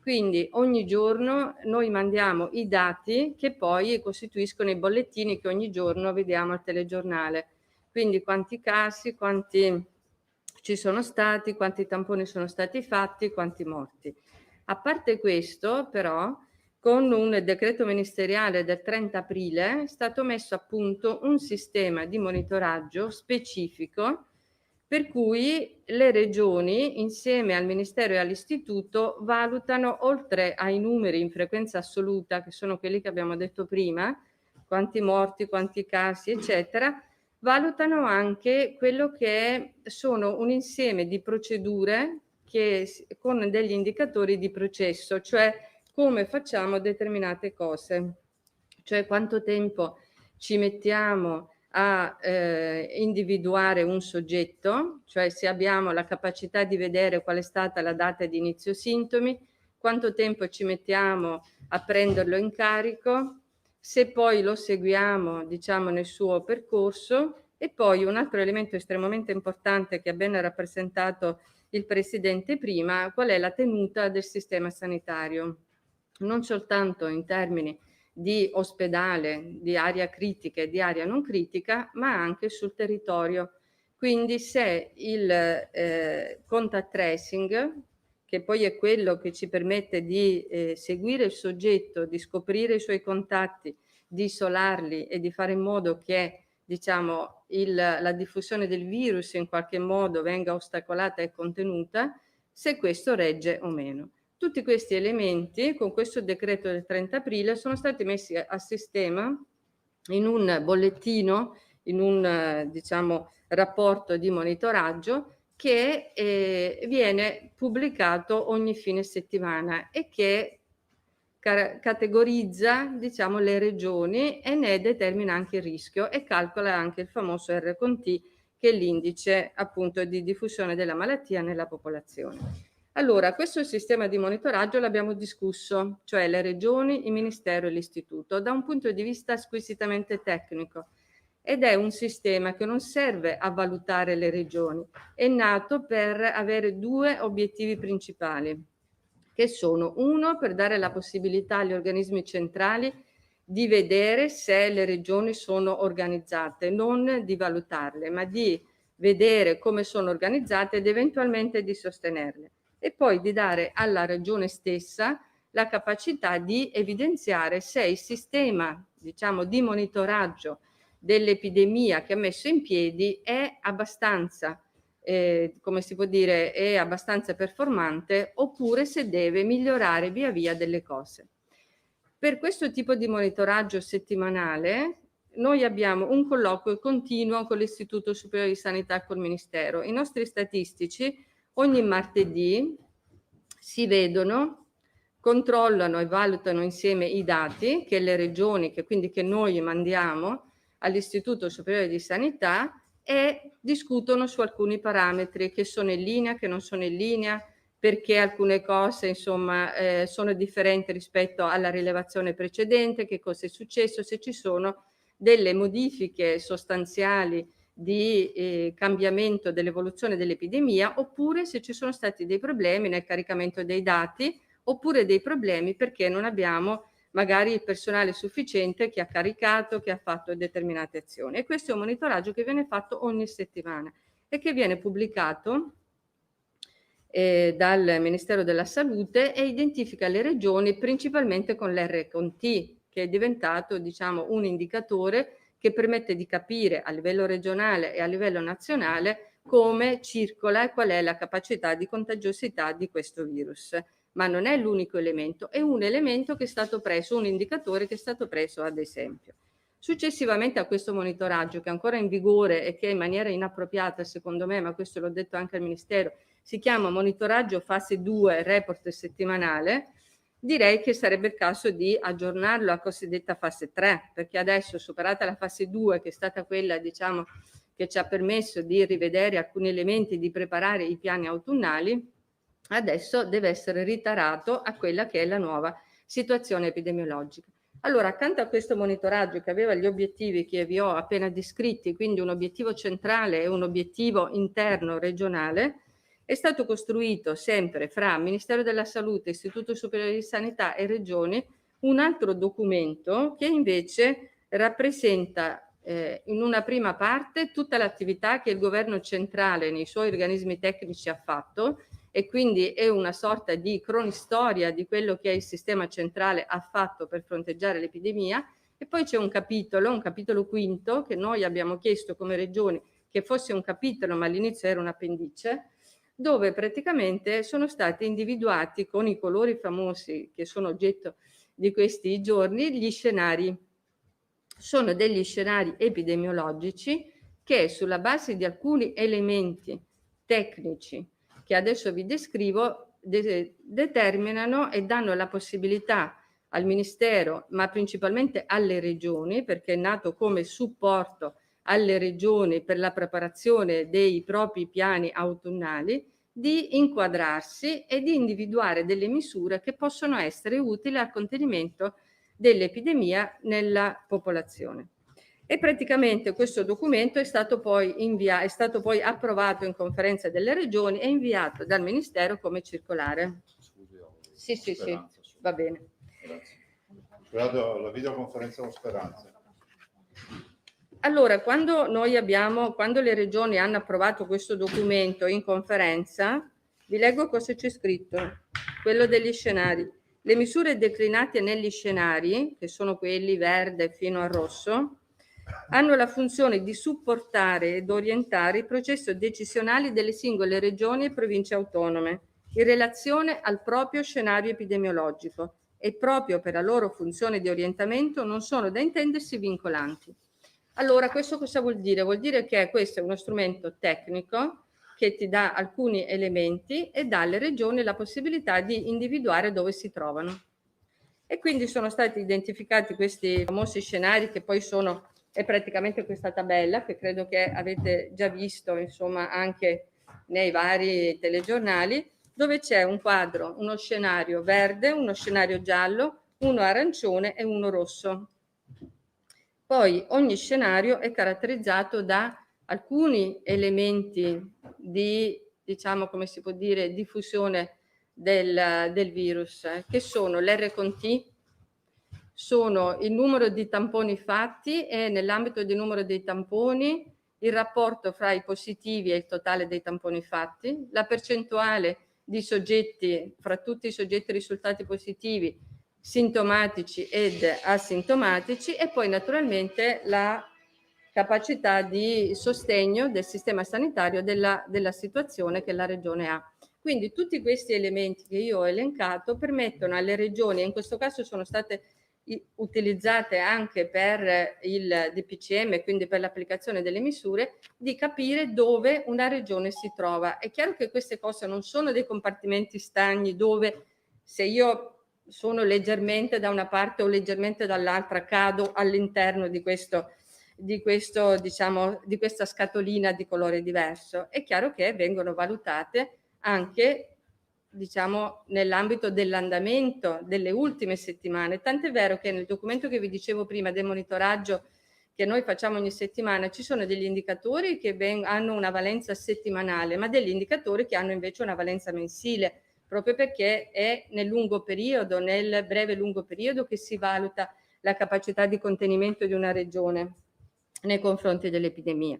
Quindi ogni giorno noi mandiamo i dati che poi costituiscono i bollettini che ogni giorno vediamo al telegiornale. Quindi quanti casi, quanti ci sono stati, quanti tamponi sono stati fatti, quanti morti. A parte questo, però, con un decreto ministeriale del 30 aprile è stato messo a punto un sistema di monitoraggio specifico per cui le regioni, insieme al Ministero e all'Istituto, valutano, oltre ai numeri in frequenza assoluta, che sono quelli che abbiamo detto prima, quanti morti, quanti casi, eccetera, valutano anche quello che sono un insieme di procedure con degli indicatori di processo, cioè come facciamo determinate cose, cioè quanto tempo ci mettiamo a individuare un soggetto, cioè se abbiamo la capacità di vedere qual è stata la data di inizio sintomi, quanto tempo ci mettiamo a prenderlo in carico, se poi lo seguiamo, diciamo, nel suo percorso. E poi un altro elemento estremamente importante che ha ben rappresentato il Presidente prima, qual è la tenuta del sistema sanitario, non soltanto in termini di ospedale, di area critica e di area non critica, ma anche sul territorio. Quindi se il contact tracing, che poi è quello che ci permette di seguire il soggetto, di scoprire i suoi contatti, di isolarli e di fare in modo che, diciamo, la diffusione del virus in qualche modo venga ostacolata e contenuta, se questo regge o meno. Tutti questi elementi, con questo decreto del 30 aprile, sono stati messi a sistema in un bollettino, in un diciamo, rapporto di monitoraggio che viene pubblicato ogni fine settimana e che categorizza, diciamo, le regioni e ne determina anche il rischio e calcola anche il famoso R con T, che è l'indice appunto di diffusione della malattia nella popolazione. Allora, questo sistema di monitoraggio l'abbiamo discusso, cioè le regioni, il Ministero e l'Istituto, da un punto di vista squisitamente tecnico, ed è un sistema che non serve a valutare le regioni, è nato per avere due obiettivi principali, che sono: uno, per dare la possibilità agli organismi centrali di vedere se le regioni sono organizzate, non di valutarle, ma di vedere come sono organizzate ed eventualmente di sostenerle, e poi di dare alla regione stessa la capacità di evidenziare se il sistema, diciamo, di monitoraggio dell'epidemia che ha messo in piedi è abbastanza come si può dire, è abbastanza performante, oppure se deve migliorare via via delle cose. Per questo tipo di monitoraggio settimanale noi abbiamo un colloquio continuo con l'Istituto Superiore di Sanità e col Ministero. I nostri statistici ogni martedì si vedono, controllano e valutano insieme i dati che le regioni, che noi mandiamo all'Istituto Superiore di Sanità, e discutono su alcuni parametri che sono in linea, che non sono in linea, perché alcune cose insomma sono differenti rispetto alla rilevazione precedente, che cosa è successo, se ci sono delle modifiche sostanziali di cambiamento dell'evoluzione dell'epidemia, oppure se ci sono stati dei problemi nel caricamento dei dati, oppure dei problemi perché non abbiamo magari il personale sufficiente che ha caricato, che ha fatto determinate azioni. E questo è un monitoraggio che viene fatto ogni settimana e che viene pubblicato dal Ministero della Salute e identifica le regioni principalmente con l'R con T, che è diventato, diciamo, un indicatore che permette di capire a livello regionale e a livello nazionale come circola e qual è la capacità di contagiosità di questo virus. Ma non è l'unico elemento, è un elemento che è stato preso, un indicatore che è stato preso ad esempio. Successivamente a questo monitoraggio, che è ancora in vigore e che in maniera inappropriata secondo me, ma questo l'ho detto anche al Ministero, si chiama monitoraggio fase 2 report settimanale, direi che sarebbe il caso di aggiornarlo a cosiddetta fase 3, perché adesso, superata la fase 2, che è stata quella, diciamo, che ci ha permesso di rivedere alcuni elementi, di preparare i piani autunnali, adesso deve essere ritarato a quella che è la nuova situazione epidemiologica. Allora, accanto a questo monitoraggio che aveva gli obiettivi che vi ho appena descritti, quindi un obiettivo centrale e un obiettivo interno regionale, è stato costruito sempre fra Ministero della Salute, Istituto Superiore di Sanità e Regioni un altro documento che invece rappresenta in una prima parte tutta l'attività che il governo centrale nei suoi organismi tecnici ha fatto, e quindi è una sorta di cronistoria di quello che il sistema centrale ha fatto per fronteggiare l'epidemia. E poi c'è un capitolo quinto, che noi abbiamo chiesto come regioni che fosse un capitolo, ma all'inizio era un appendice, dove praticamente sono stati individuati con i colori famosi che sono oggetto di questi giorni gli scenari. Sono degli scenari epidemiologici che, sulla base di alcuni elementi tecnici che adesso vi descrivo, determinano e danno la possibilità al Ministero, ma principalmente alle regioni, perché è nato come supporto alle regioni per la preparazione dei propri piani autunnali, di inquadrarsi e di individuare delle misure che possono essere utili al contenimento dell'epidemia nella popolazione. E praticamente questo documento è stato poi approvato in conferenza delle regioni e inviato dal Ministero come circolare. Sì, va bene. Grazie. Scusate, la videoconferenza con Speranza. Allora, quando le regioni hanno approvato questo documento in conferenza, vi leggo cosa c'è scritto, quello degli scenari. Le misure declinate negli scenari, che sono quelli verde fino a rosso, hanno la funzione di supportare ed orientare i processi decisionali delle singole regioni e province autonome in relazione al proprio scenario epidemiologico, e proprio per la loro funzione di orientamento non sono da intendersi vincolanti. Allora, questo cosa vuol dire? Vuol dire che questo è uno strumento tecnico che ti dà alcuni elementi e dà alle regioni la possibilità di individuare dove si trovano. E quindi sono stati identificati questi famosi scenari che poi è praticamente questa tabella che credo che avete già visto, insomma, anche nei vari telegiornali, dove c'è un quadro, uno scenario verde, uno scenario giallo, uno arancione e uno rosso. Poi ogni scenario è caratterizzato da alcuni elementi di, diciamo, come si può dire, diffusione del virus, che sono l'R con T, sono il numero di tamponi fatti e nell'ambito del numero dei tamponi il rapporto fra i positivi e il totale dei tamponi fatti, la percentuale di soggetti, fra tutti i soggetti risultati positivi, sintomatici ed asintomatici, e poi naturalmente la capacità di sostegno del sistema sanitario della situazione che la regione ha. Quindi tutti questi elementi che io ho elencato permettono alle regioni, e in questo caso sono state utilizzate anche per il DPCM, quindi per l'applicazione delle misure, di capire dove una regione si trova. È chiaro che queste cose non sono dei compartimenti stagni dove se io sono leggermente da una parte o leggermente dall'altra cado all'interno di questa scatolina di colore diverso. È chiaro che vengono valutate anche, diciamo, nell'ambito dell'andamento delle ultime settimane, tant'è vero che nel documento che vi dicevo prima del monitoraggio che noi facciamo ogni settimana ci sono degli indicatori che hanno una valenza settimanale, ma degli indicatori che hanno invece una valenza mensile, proprio perché è nel lungo periodo, nel breve lungo periodo, che si valuta la capacità di contenimento di una regione nei confronti dell'epidemia.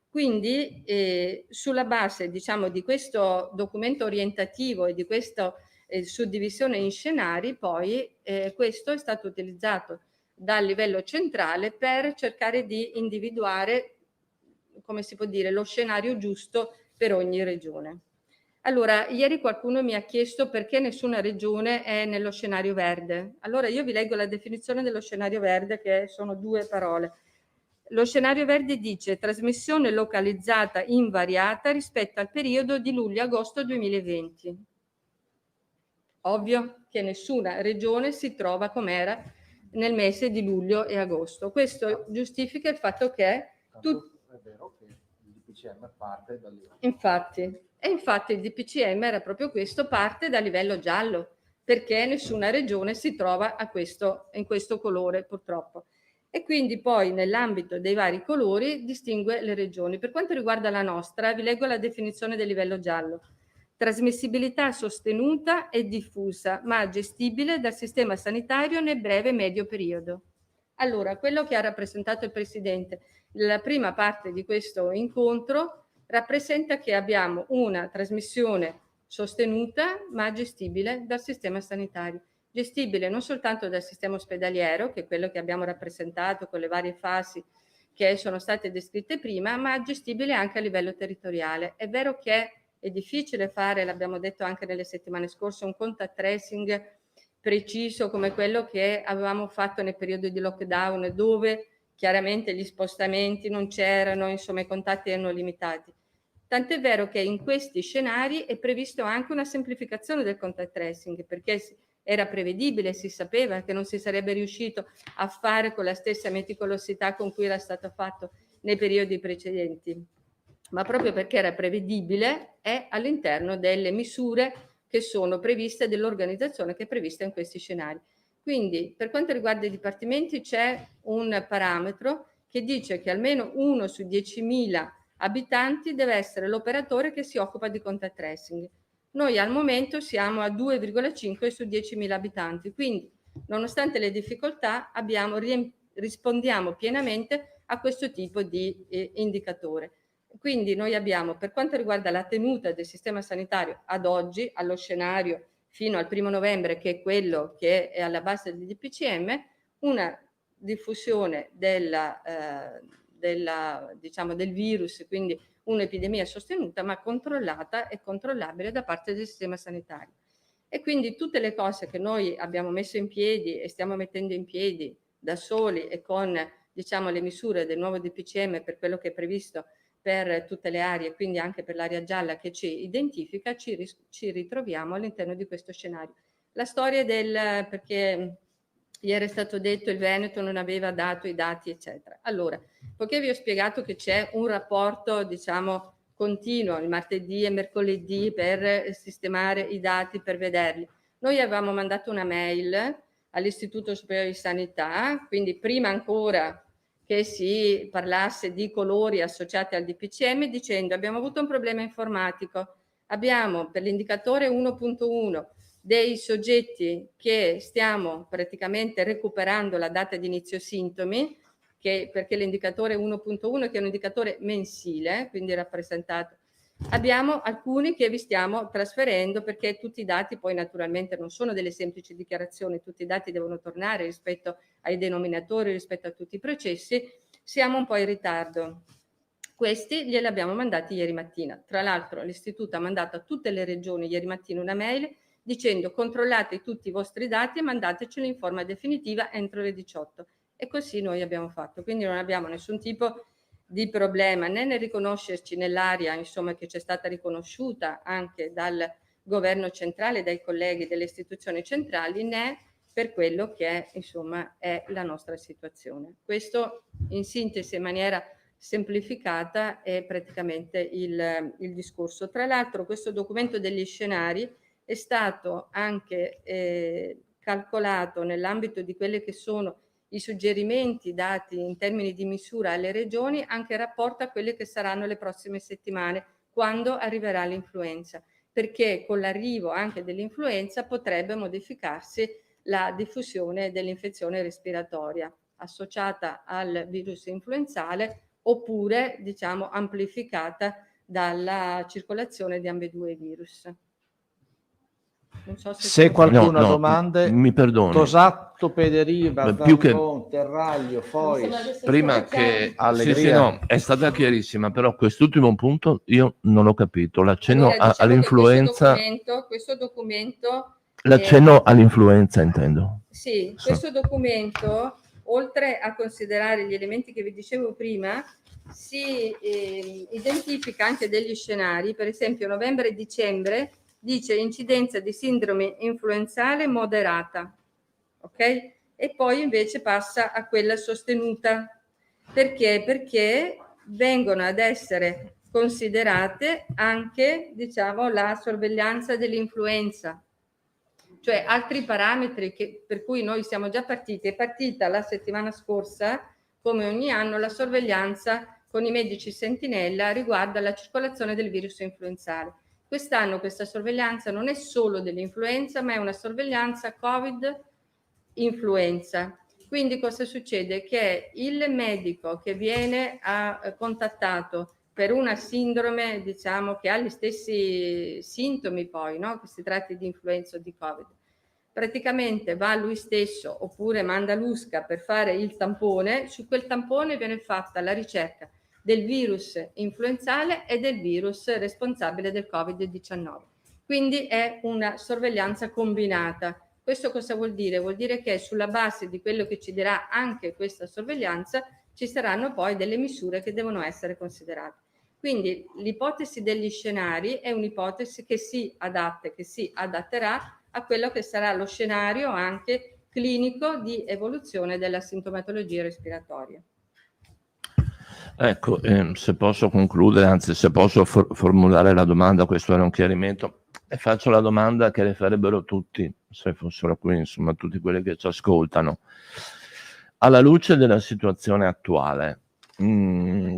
Quindi sulla base, diciamo, di questo documento orientativo e di questa suddivisione in scenari, poi questo è stato utilizzato dal livello centrale per cercare di individuare, come si può dire, lo scenario giusto per ogni regione. Allora, ieri qualcuno mi ha chiesto perché nessuna regione è nello scenario verde. Allora io vi leggo la definizione dello scenario verde, che sono 2 parole. Lo scenario verde dice trasmissione localizzata invariata rispetto al periodo di luglio-agosto 2020. Ovvio che nessuna regione si trova com'era nel mese di luglio e agosto. Questo giustifica il fatto che è vero che il DPCM parte da lì. Infatti il DPCM era proprio questo, parte da livello giallo, perché nessuna regione si trova in questo colore, purtroppo. E quindi poi nell'ambito dei vari colori distingue le regioni. Per quanto riguarda la nostra, vi leggo la definizione del livello giallo. Trasmissibilità sostenuta e diffusa, ma gestibile dal sistema sanitario nel breve e medio periodo. Allora, quello che ha rappresentato il Presidente nella prima parte di questo incontro rappresenta che abbiamo una trasmissione sostenuta, ma gestibile dal sistema sanitario. Gestibile non soltanto dal sistema ospedaliero, che è quello che abbiamo rappresentato con le varie fasi che sono state descritte prima, ma gestibile anche a livello territoriale. È vero che è difficile fare, l'abbiamo detto anche nelle settimane scorse, un contact tracing preciso come quello che avevamo fatto nel periodo di lockdown, dove chiaramente gli spostamenti non c'erano, insomma i contatti erano limitati. Tant'è vero che in questi scenari è previsto anche una semplificazione del contact tracing, perché era prevedibile, si sapeva che non si sarebbe riuscito a fare con la stessa meticolosità con cui era stato fatto nei periodi precedenti, ma proprio perché era prevedibile è all'interno delle misure che sono previste, dell'organizzazione che è prevista in questi scenari. Quindi per quanto riguarda i dipartimenti c'è un parametro che dice che almeno 1 su 10.000 abitanti deve essere l'operatore che si occupa di contact tracing. Noi al momento siamo a 2,5 su 10.000 abitanti, quindi nonostante le difficoltà rispondiamo pienamente a questo tipo di indicatore. Quindi noi abbiamo, per quanto riguarda la tenuta del sistema sanitario ad oggi, allo scenario fino al 1° novembre, che è quello che è alla base del DPCM, una diffusione diciamo, del virus, quindi un'epidemia sostenuta ma controllata e controllabile da parte del sistema sanitario. E quindi tutte le cose che noi abbiamo messo in piedi e stiamo mettendo in piedi da soli e con, diciamo, le misure del nuovo DPCM per quello che è previsto per tutte le aree, quindi anche per l'area gialla che ci identifica, ci ritroviamo all'interno di questo scenario. La storia perché Ieri è stato detto il Veneto non aveva dato i dati, eccetera. Allora, poiché vi ho spiegato che c'è un rapporto, diciamo, continuo il martedì e mercoledì per sistemare i dati, per vederli, noi avevamo mandato una mail all'Istituto Superiore di Sanità, quindi prima ancora che si parlasse di colori associati al DPCM, dicendo: abbiamo avuto un problema informatico, abbiamo per l'indicatore 1.1 dei soggetti che stiamo praticamente recuperando la data di inizio sintomi, perché l'indicatore 1.1 che è un indicatore mensile, quindi rappresentato, abbiamo alcuni che vi stiamo trasferendo, perché tutti i dati poi naturalmente non sono delle semplici dichiarazioni, tutti i dati devono tornare rispetto ai denominatori, rispetto a tutti i processi, siamo un po' in ritardo. Questi glieli abbiamo mandati ieri mattina. Tra l'altro l'Istituto ha mandato a tutte le regioni ieri mattina una mail dicendo: controllate tutti i vostri dati e mandateceli in forma definitiva entro le 18. E così noi abbiamo fatto. Quindi non abbiamo nessun tipo di problema né nel riconoscerci nell'area, insomma, che ci è stata riconosciuta anche dal governo centrale, dai colleghi delle istituzioni centrali, né per quello che è, insomma, è la nostra situazione. Questo in sintesi, in maniera semplificata, è praticamente il discorso. Tra l'altro questo documento degli scenari è stato anche calcolato nell'ambito di quelli che sono i suggerimenti dati in termini di misura alle regioni, anche in rapporto a quelle che saranno le prossime settimane, quando arriverà l'influenza, perché con l'arrivo anche dell'influenza potrebbe modificarsi la diffusione dell'infezione respiratoria associata al virus influenzale, oppure, diciamo, amplificata dalla circolazione di ambedue i virus. Non so se qualcuno ha No, domande, mi perdoni. Tosatto, Pederiva, Più che- Zargon, Terraglio, Fois. Prima che Allegria. sì, no, è stata chiarissima, però quest'ultimo punto io non ho capito. L'accenno Allora, diciamo all'influenza, che questo documento l'accenno all'influenza intendo. sì, questo documento, oltre a considerare gli elementi che vi dicevo prima, si identifica anche degli scenari. Per esempio novembre e dicembre dice incidenza di sindrome influenzale moderata, ok? E poi invece passa a quella sostenuta. Perché? Perché vengono ad essere considerate anche, diciamo, la sorveglianza dell'influenza, cioè altri parametri per cui noi siamo già partiti. È partita la settimana scorsa, come ogni anno, la sorveglianza con i medici sentinella riguardo alla circolazione del virus influenzale. Quest'anno questa sorveglianza non è solo dell'influenza, ma è una sorveglianza Covid-influenza. Quindi cosa succede? Che il medico che viene contattato per una sindrome, diciamo, che ha gli stessi sintomi poi, no? Che si tratti di influenza o di Covid, praticamente va lui stesso oppure manda l'USCA per fare il tampone. Su quel tampone viene fatta la ricerca del virus influenzale e del virus responsabile del Covid-19. Quindi è una sorveglianza combinata. Questo cosa vuol dire? Vuol dire che sulla base di quello che ci dirà anche questa sorveglianza ci saranno poi delle misure che devono essere considerate. Quindi l'ipotesi degli scenari è un'ipotesi che si adatta, che si adatterà a quello che sarà lo scenario anche clinico di evoluzione della sintomatologia respiratoria. Ecco, se posso concludere, anzi se posso formulare la domanda, questo era un chiarimento, e faccio la domanda che le farebbero tutti, se fossero qui, insomma, tutti quelli che ci ascoltano. Alla luce della situazione attuale,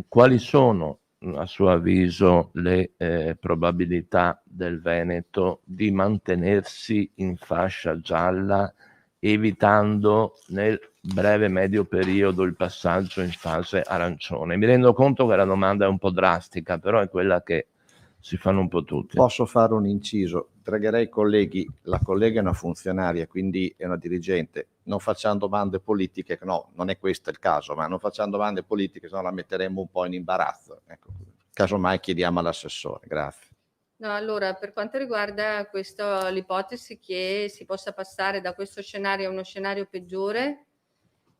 quali sono, a suo avviso, le probabilità del Veneto di mantenersi in fascia gialla, evitando nel breve medio periodo il passaggio in fase arancione? Mi rendo conto che la domanda è un po' drastica, però è quella che si fanno un po' tutti. Posso fare un inciso? Pregherei i colleghi, la collega è una funzionaria, quindi è una dirigente, non facciamo domande politiche, no, non è questo il caso, ma non facciamo domande politiche, se no la metteremo un po' in imbarazzo. Ecco, casomai chiediamo all'assessore, grazie. No, allora, per quanto riguarda questo, l'ipotesi che si possa passare da questo scenario a uno scenario peggiore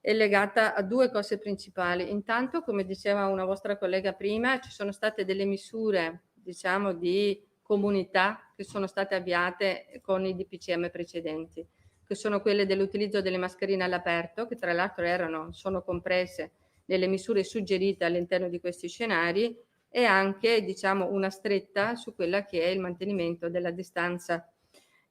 è legata a due cose principali. Intanto, come diceva una vostra collega prima, ci sono state delle misure, diciamo, di comunità che sono state avviate con i DPCM precedenti. che sono quelle dell'utilizzo delle mascherine all'aperto, che tra l'altro sono comprese nelle misure suggerite all'interno di questi scenari, e anche diciamo una stretta su quella che è il mantenimento della distanza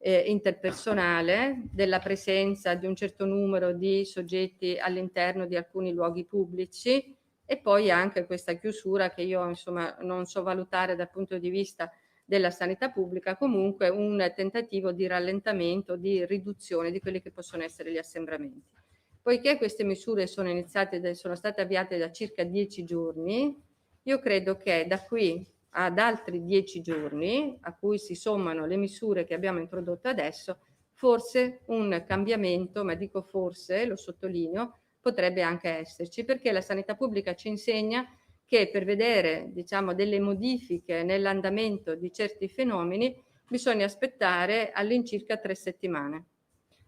interpersonale, della presenza di un certo numero di soggetti all'interno di alcuni luoghi pubblici, e poi anche questa chiusura che io insomma non so valutare dal punto di vista della sanità pubblica, comunque un tentativo di rallentamento, di riduzione di quelli che possono essere gli assembramenti. Poiché queste misure sono state avviate da circa 10 giorni, io credo che da qui ad altri 10 giorni, a cui si sommano le misure che abbiamo introdotto adesso, forse un cambiamento, ma dico forse, lo sottolineo, potrebbe anche esserci, perché la sanità pubblica ci insegna che per vedere, diciamo, delle modifiche nell'andamento di certi fenomeni bisogna aspettare all'incirca 3 settimane.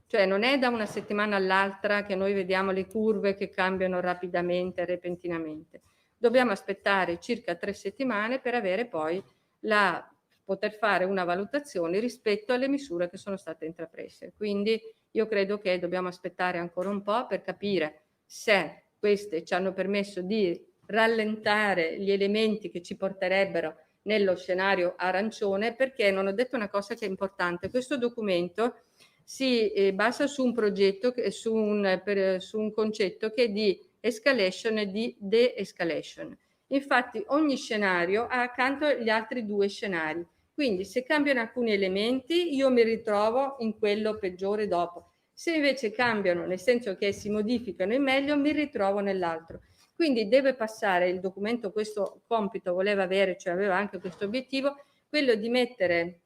Cioè non è da una settimana all'altra che noi vediamo le curve che cambiano rapidamente, repentinamente. Dobbiamo aspettare circa 3 settimane per avere poi poter fare una valutazione rispetto alle misure che sono state intraprese. Quindi io credo che dobbiamo aspettare ancora un po' per capire se queste ci hanno permesso di rallentare gli elementi che ci porterebbero nello scenario arancione, perché non ho detto una cosa che è importante. Questo documento si basa su un progetto, su un concetto che è di escalation e di de-escalation. Infatti ogni scenario ha accanto gli altri 2 scenari, quindi se cambiano alcuni elementi io mi ritrovo in quello peggiore dopo, se invece cambiano nel senso che si modificano in meglio mi ritrovo nell'altro. Quindi deve passare il documento, questo compito voleva avere, cioè aveva anche questo obiettivo, quello di mettere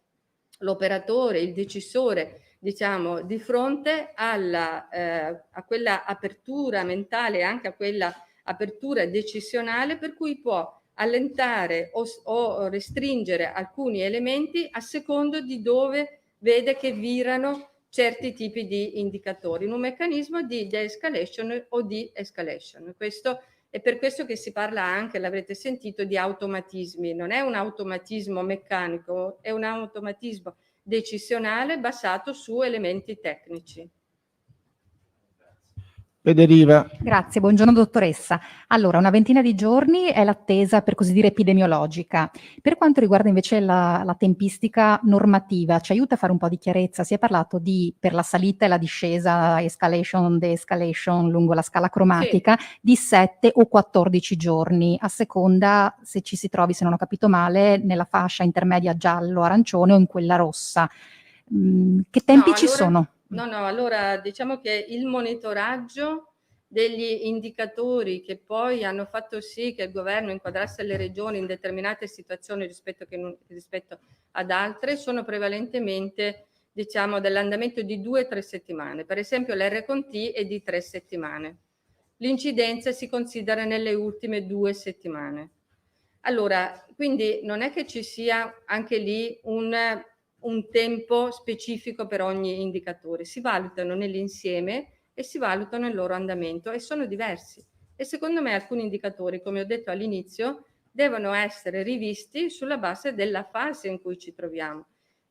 l'operatore, il decisore, diciamo, di fronte a quella apertura mentale, anche a quella apertura decisionale per cui può allentare o restringere alcuni elementi a secondo di dove vede che virano certi tipi di indicatori, in un meccanismo di de-escalation o di escalation. Questo è per questo che si parla anche, l'avrete sentito, di automatismi. Non è un automatismo meccanico, è un automatismo decisionale basato su elementi tecnici. Federiva. Grazie, buongiorno dottoressa. Allora, una ventina di giorni è l'attesa, per così dire, epidemiologica. Per quanto riguarda invece la tempistica normativa, ci aiuta a fare un po' di chiarezza. Si è parlato per la salita e la discesa, escalation, de-escalation, lungo la scala cromatica, sì, di 7 o 14 giorni, a seconda se ci si trovi, se non ho capito male, nella fascia intermedia giallo-arancione o in quella rossa. Che tempi ci sono? No, allora diciamo che il monitoraggio degli indicatori che poi hanno fatto sì che il governo inquadrasse le regioni in determinate situazioni rispetto ad altre sono prevalentemente, diciamo, dell'andamento di 2-3 settimane. Per esempio l'R-Conti è di 3 settimane. L'incidenza si considera nelle ultime 2 settimane. Allora, quindi non è che ci sia anche lì un tempo specifico per ogni indicatore, si valutano nell'insieme e si valutano il loro andamento e sono diversi. E secondo me alcuni indicatori, come ho detto all'inizio, devono essere rivisti sulla base della fase in cui ci troviamo.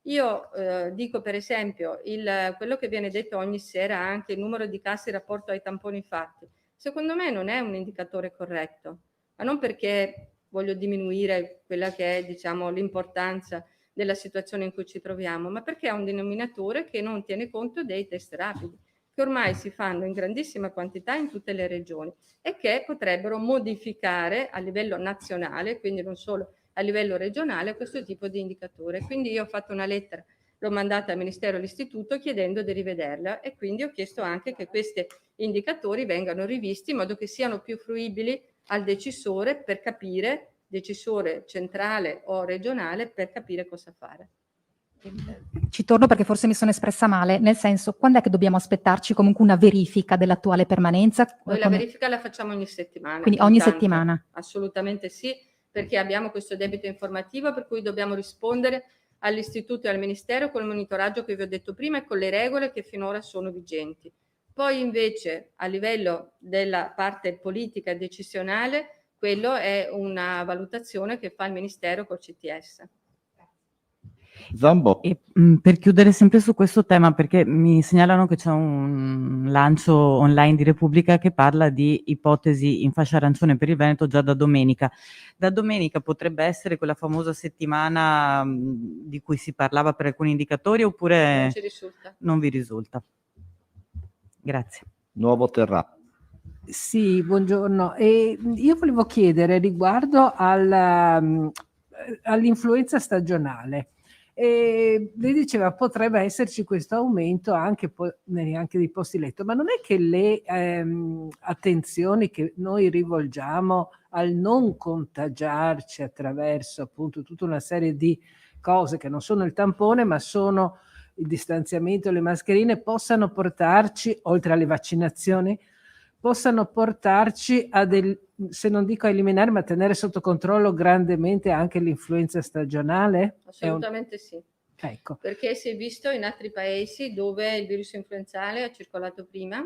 Io dico per esempio quello che viene detto ogni sera, anche il numero di casi in rapporto ai tamponi fatti, secondo me non è un indicatore corretto, ma non perché voglio diminuire quella che è, diciamo, l'importanza della situazione in cui ci troviamo, ma perché è un denominatore che non tiene conto dei test rapidi, che ormai si fanno in grandissima quantità in tutte le regioni e che potrebbero modificare a livello nazionale, quindi non solo a livello regionale, questo tipo di indicatore. Quindi io ho fatto una lettera, l'ho mandata al Ministero e all'Istituto chiedendo di rivederla e quindi ho chiesto anche che questi indicatori vengano rivisti in modo che siano più fruibili al decisore per capire, decisore centrale o regionale, per capire cosa fare. Ci torno perché forse mi sono espressa male, nel senso, quando è che dobbiamo aspettarci comunque una verifica dell'attuale permanenza? Noi la verifica la facciamo ogni settimana. Quindi ogni settimana? Assolutamente sì, perché abbiamo questo debito informativo per cui dobbiamo rispondere all'Istituto e al Ministero con il monitoraggio che vi ho detto prima e con le regole che finora sono vigenti. Poi invece a livello della parte politica e decisionale, quello è una valutazione che fa il Ministero col CTS. Zambo. E, per chiudere sempre su questo tema, perché mi segnalano che c'è un lancio online di Repubblica che parla di ipotesi in fascia arancione per il Veneto già da domenica. Da domenica potrebbe essere quella famosa settimana di cui si parlava per alcuni indicatori, oppure Non ci risulta. non vi risulta? Grazie. Nuovo Terra. Sì, buongiorno. Io volevo chiedere riguardo all'influenza stagionale. Lei diceva potrebbe esserci questo aumento anche dei posti letto, ma non è che le attenzioni che noi rivolgiamo al non contagiarci attraverso appunto tutta una serie di cose che non sono il tampone, ma sono il distanziamento, le mascherine, possano portarci, oltre alle vaccinazioni, possano portarci se non dico a eliminare, ma a tenere sotto controllo grandemente anche l'influenza stagionale? Assolutamente sì. Ecco. Perché si è visto in altri paesi dove il virus influenzale ha circolato prima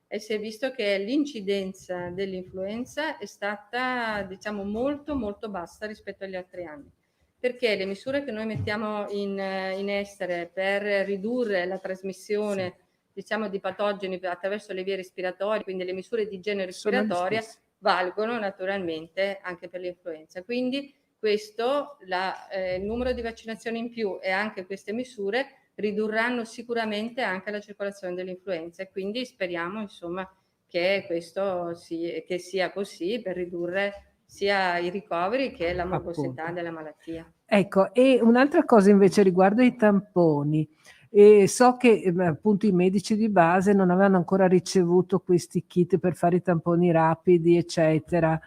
e si è visto che l'incidenza dell'influenza è stata, diciamo, molto molto bassa rispetto agli altri anni. Perché le misure che noi mettiamo in essere per ridurre la trasmissione, diciamo, di patogeni attraverso le vie respiratorie, quindi le misure di igiene respiratoria, valgono naturalmente anche per l'influenza. Quindi questo, il numero di vaccinazioni in più e anche queste misure ridurranno sicuramente anche la circolazione dell'influenza, e quindi speriamo, insomma, che questo che sia così per ridurre sia i ricoveri che la morbosità della malattia. Ecco, e un'altra cosa invece riguardo i tamponi. So che appunto i medici di base non avevano ancora ricevuto questi kit per fare i tamponi rapidi, eccetera.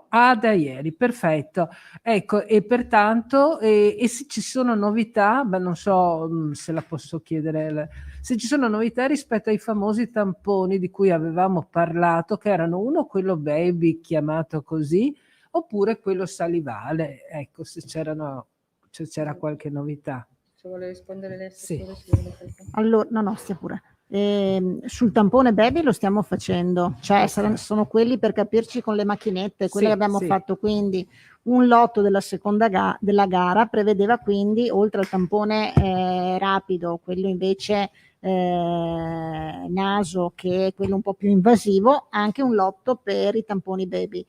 Ah, da ieri, perfetto. Ecco, e pertanto, e se ci sono novità, ma non so se la posso chiedere, se ci sono novità rispetto ai famosi tamponi di cui avevamo parlato, che erano uno quello baby chiamato così, oppure quello salivale. Ecco, se c'era qualche novità. Se vuole rispondere lei. Sì. Allora, no, stia pure. Sul tampone baby lo stiamo facendo, cioè sono quelli, per capirci, con le macchinette, quelli che abbiamo fatto. Quindi un lotto della seconda della gara prevedeva, quindi, oltre al tampone rapido, quello invece naso, che è quello un po' più invasivo, anche un lotto per i tamponi baby,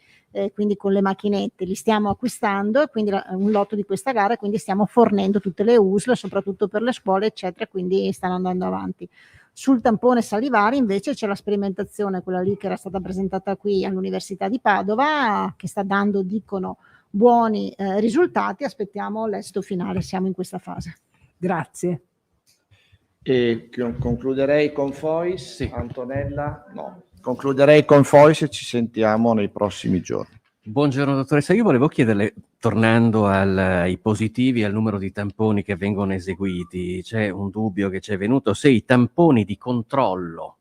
quindi con le macchinette li stiamo acquistando, e quindi un lotto di questa gara, quindi stiamo fornendo tutte le USL, soprattutto per le scuole, eccetera, quindi stanno andando avanti. Sul tampone salivare invece c'è la sperimentazione, quella lì che era stata presentata qui all'Università di Padova, che sta dando, dicono, buoni risultati. Aspettiamo l'esito finale, siamo in questa fase. Grazie. E concluderei con Fois. Sì. Antonella? No. Concluderei con Fois e ci sentiamo nei prossimi giorni. Buongiorno dottoressa, io volevo chiederle, tornando ai positivi e al numero di tamponi che vengono eseguiti, c'è un dubbio che ci è venuto, se i tamponi di controllo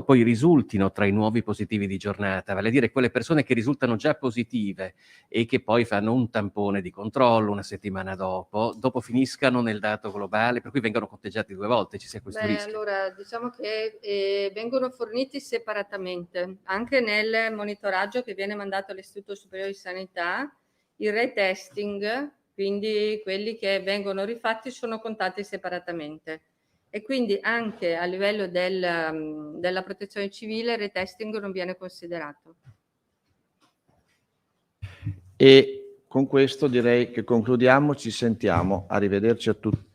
poi risultino tra i nuovi positivi di giornata, vale a dire quelle persone che risultano già positive e che poi fanno un tampone di controllo una settimana dopo finiscano nel dato globale, per cui vengono conteggiati 2 volte, ci sia questo rischio? Allora, diciamo che vengono forniti separatamente, anche nel monitoraggio che viene mandato all'Istituto Superiore di Sanità, il retesting, quindi quelli che vengono rifatti, sono contati separatamente. E quindi anche a livello della protezione civile il retesting non viene considerato. E con questo direi che concludiamo, ci sentiamo, arrivederci a tutti.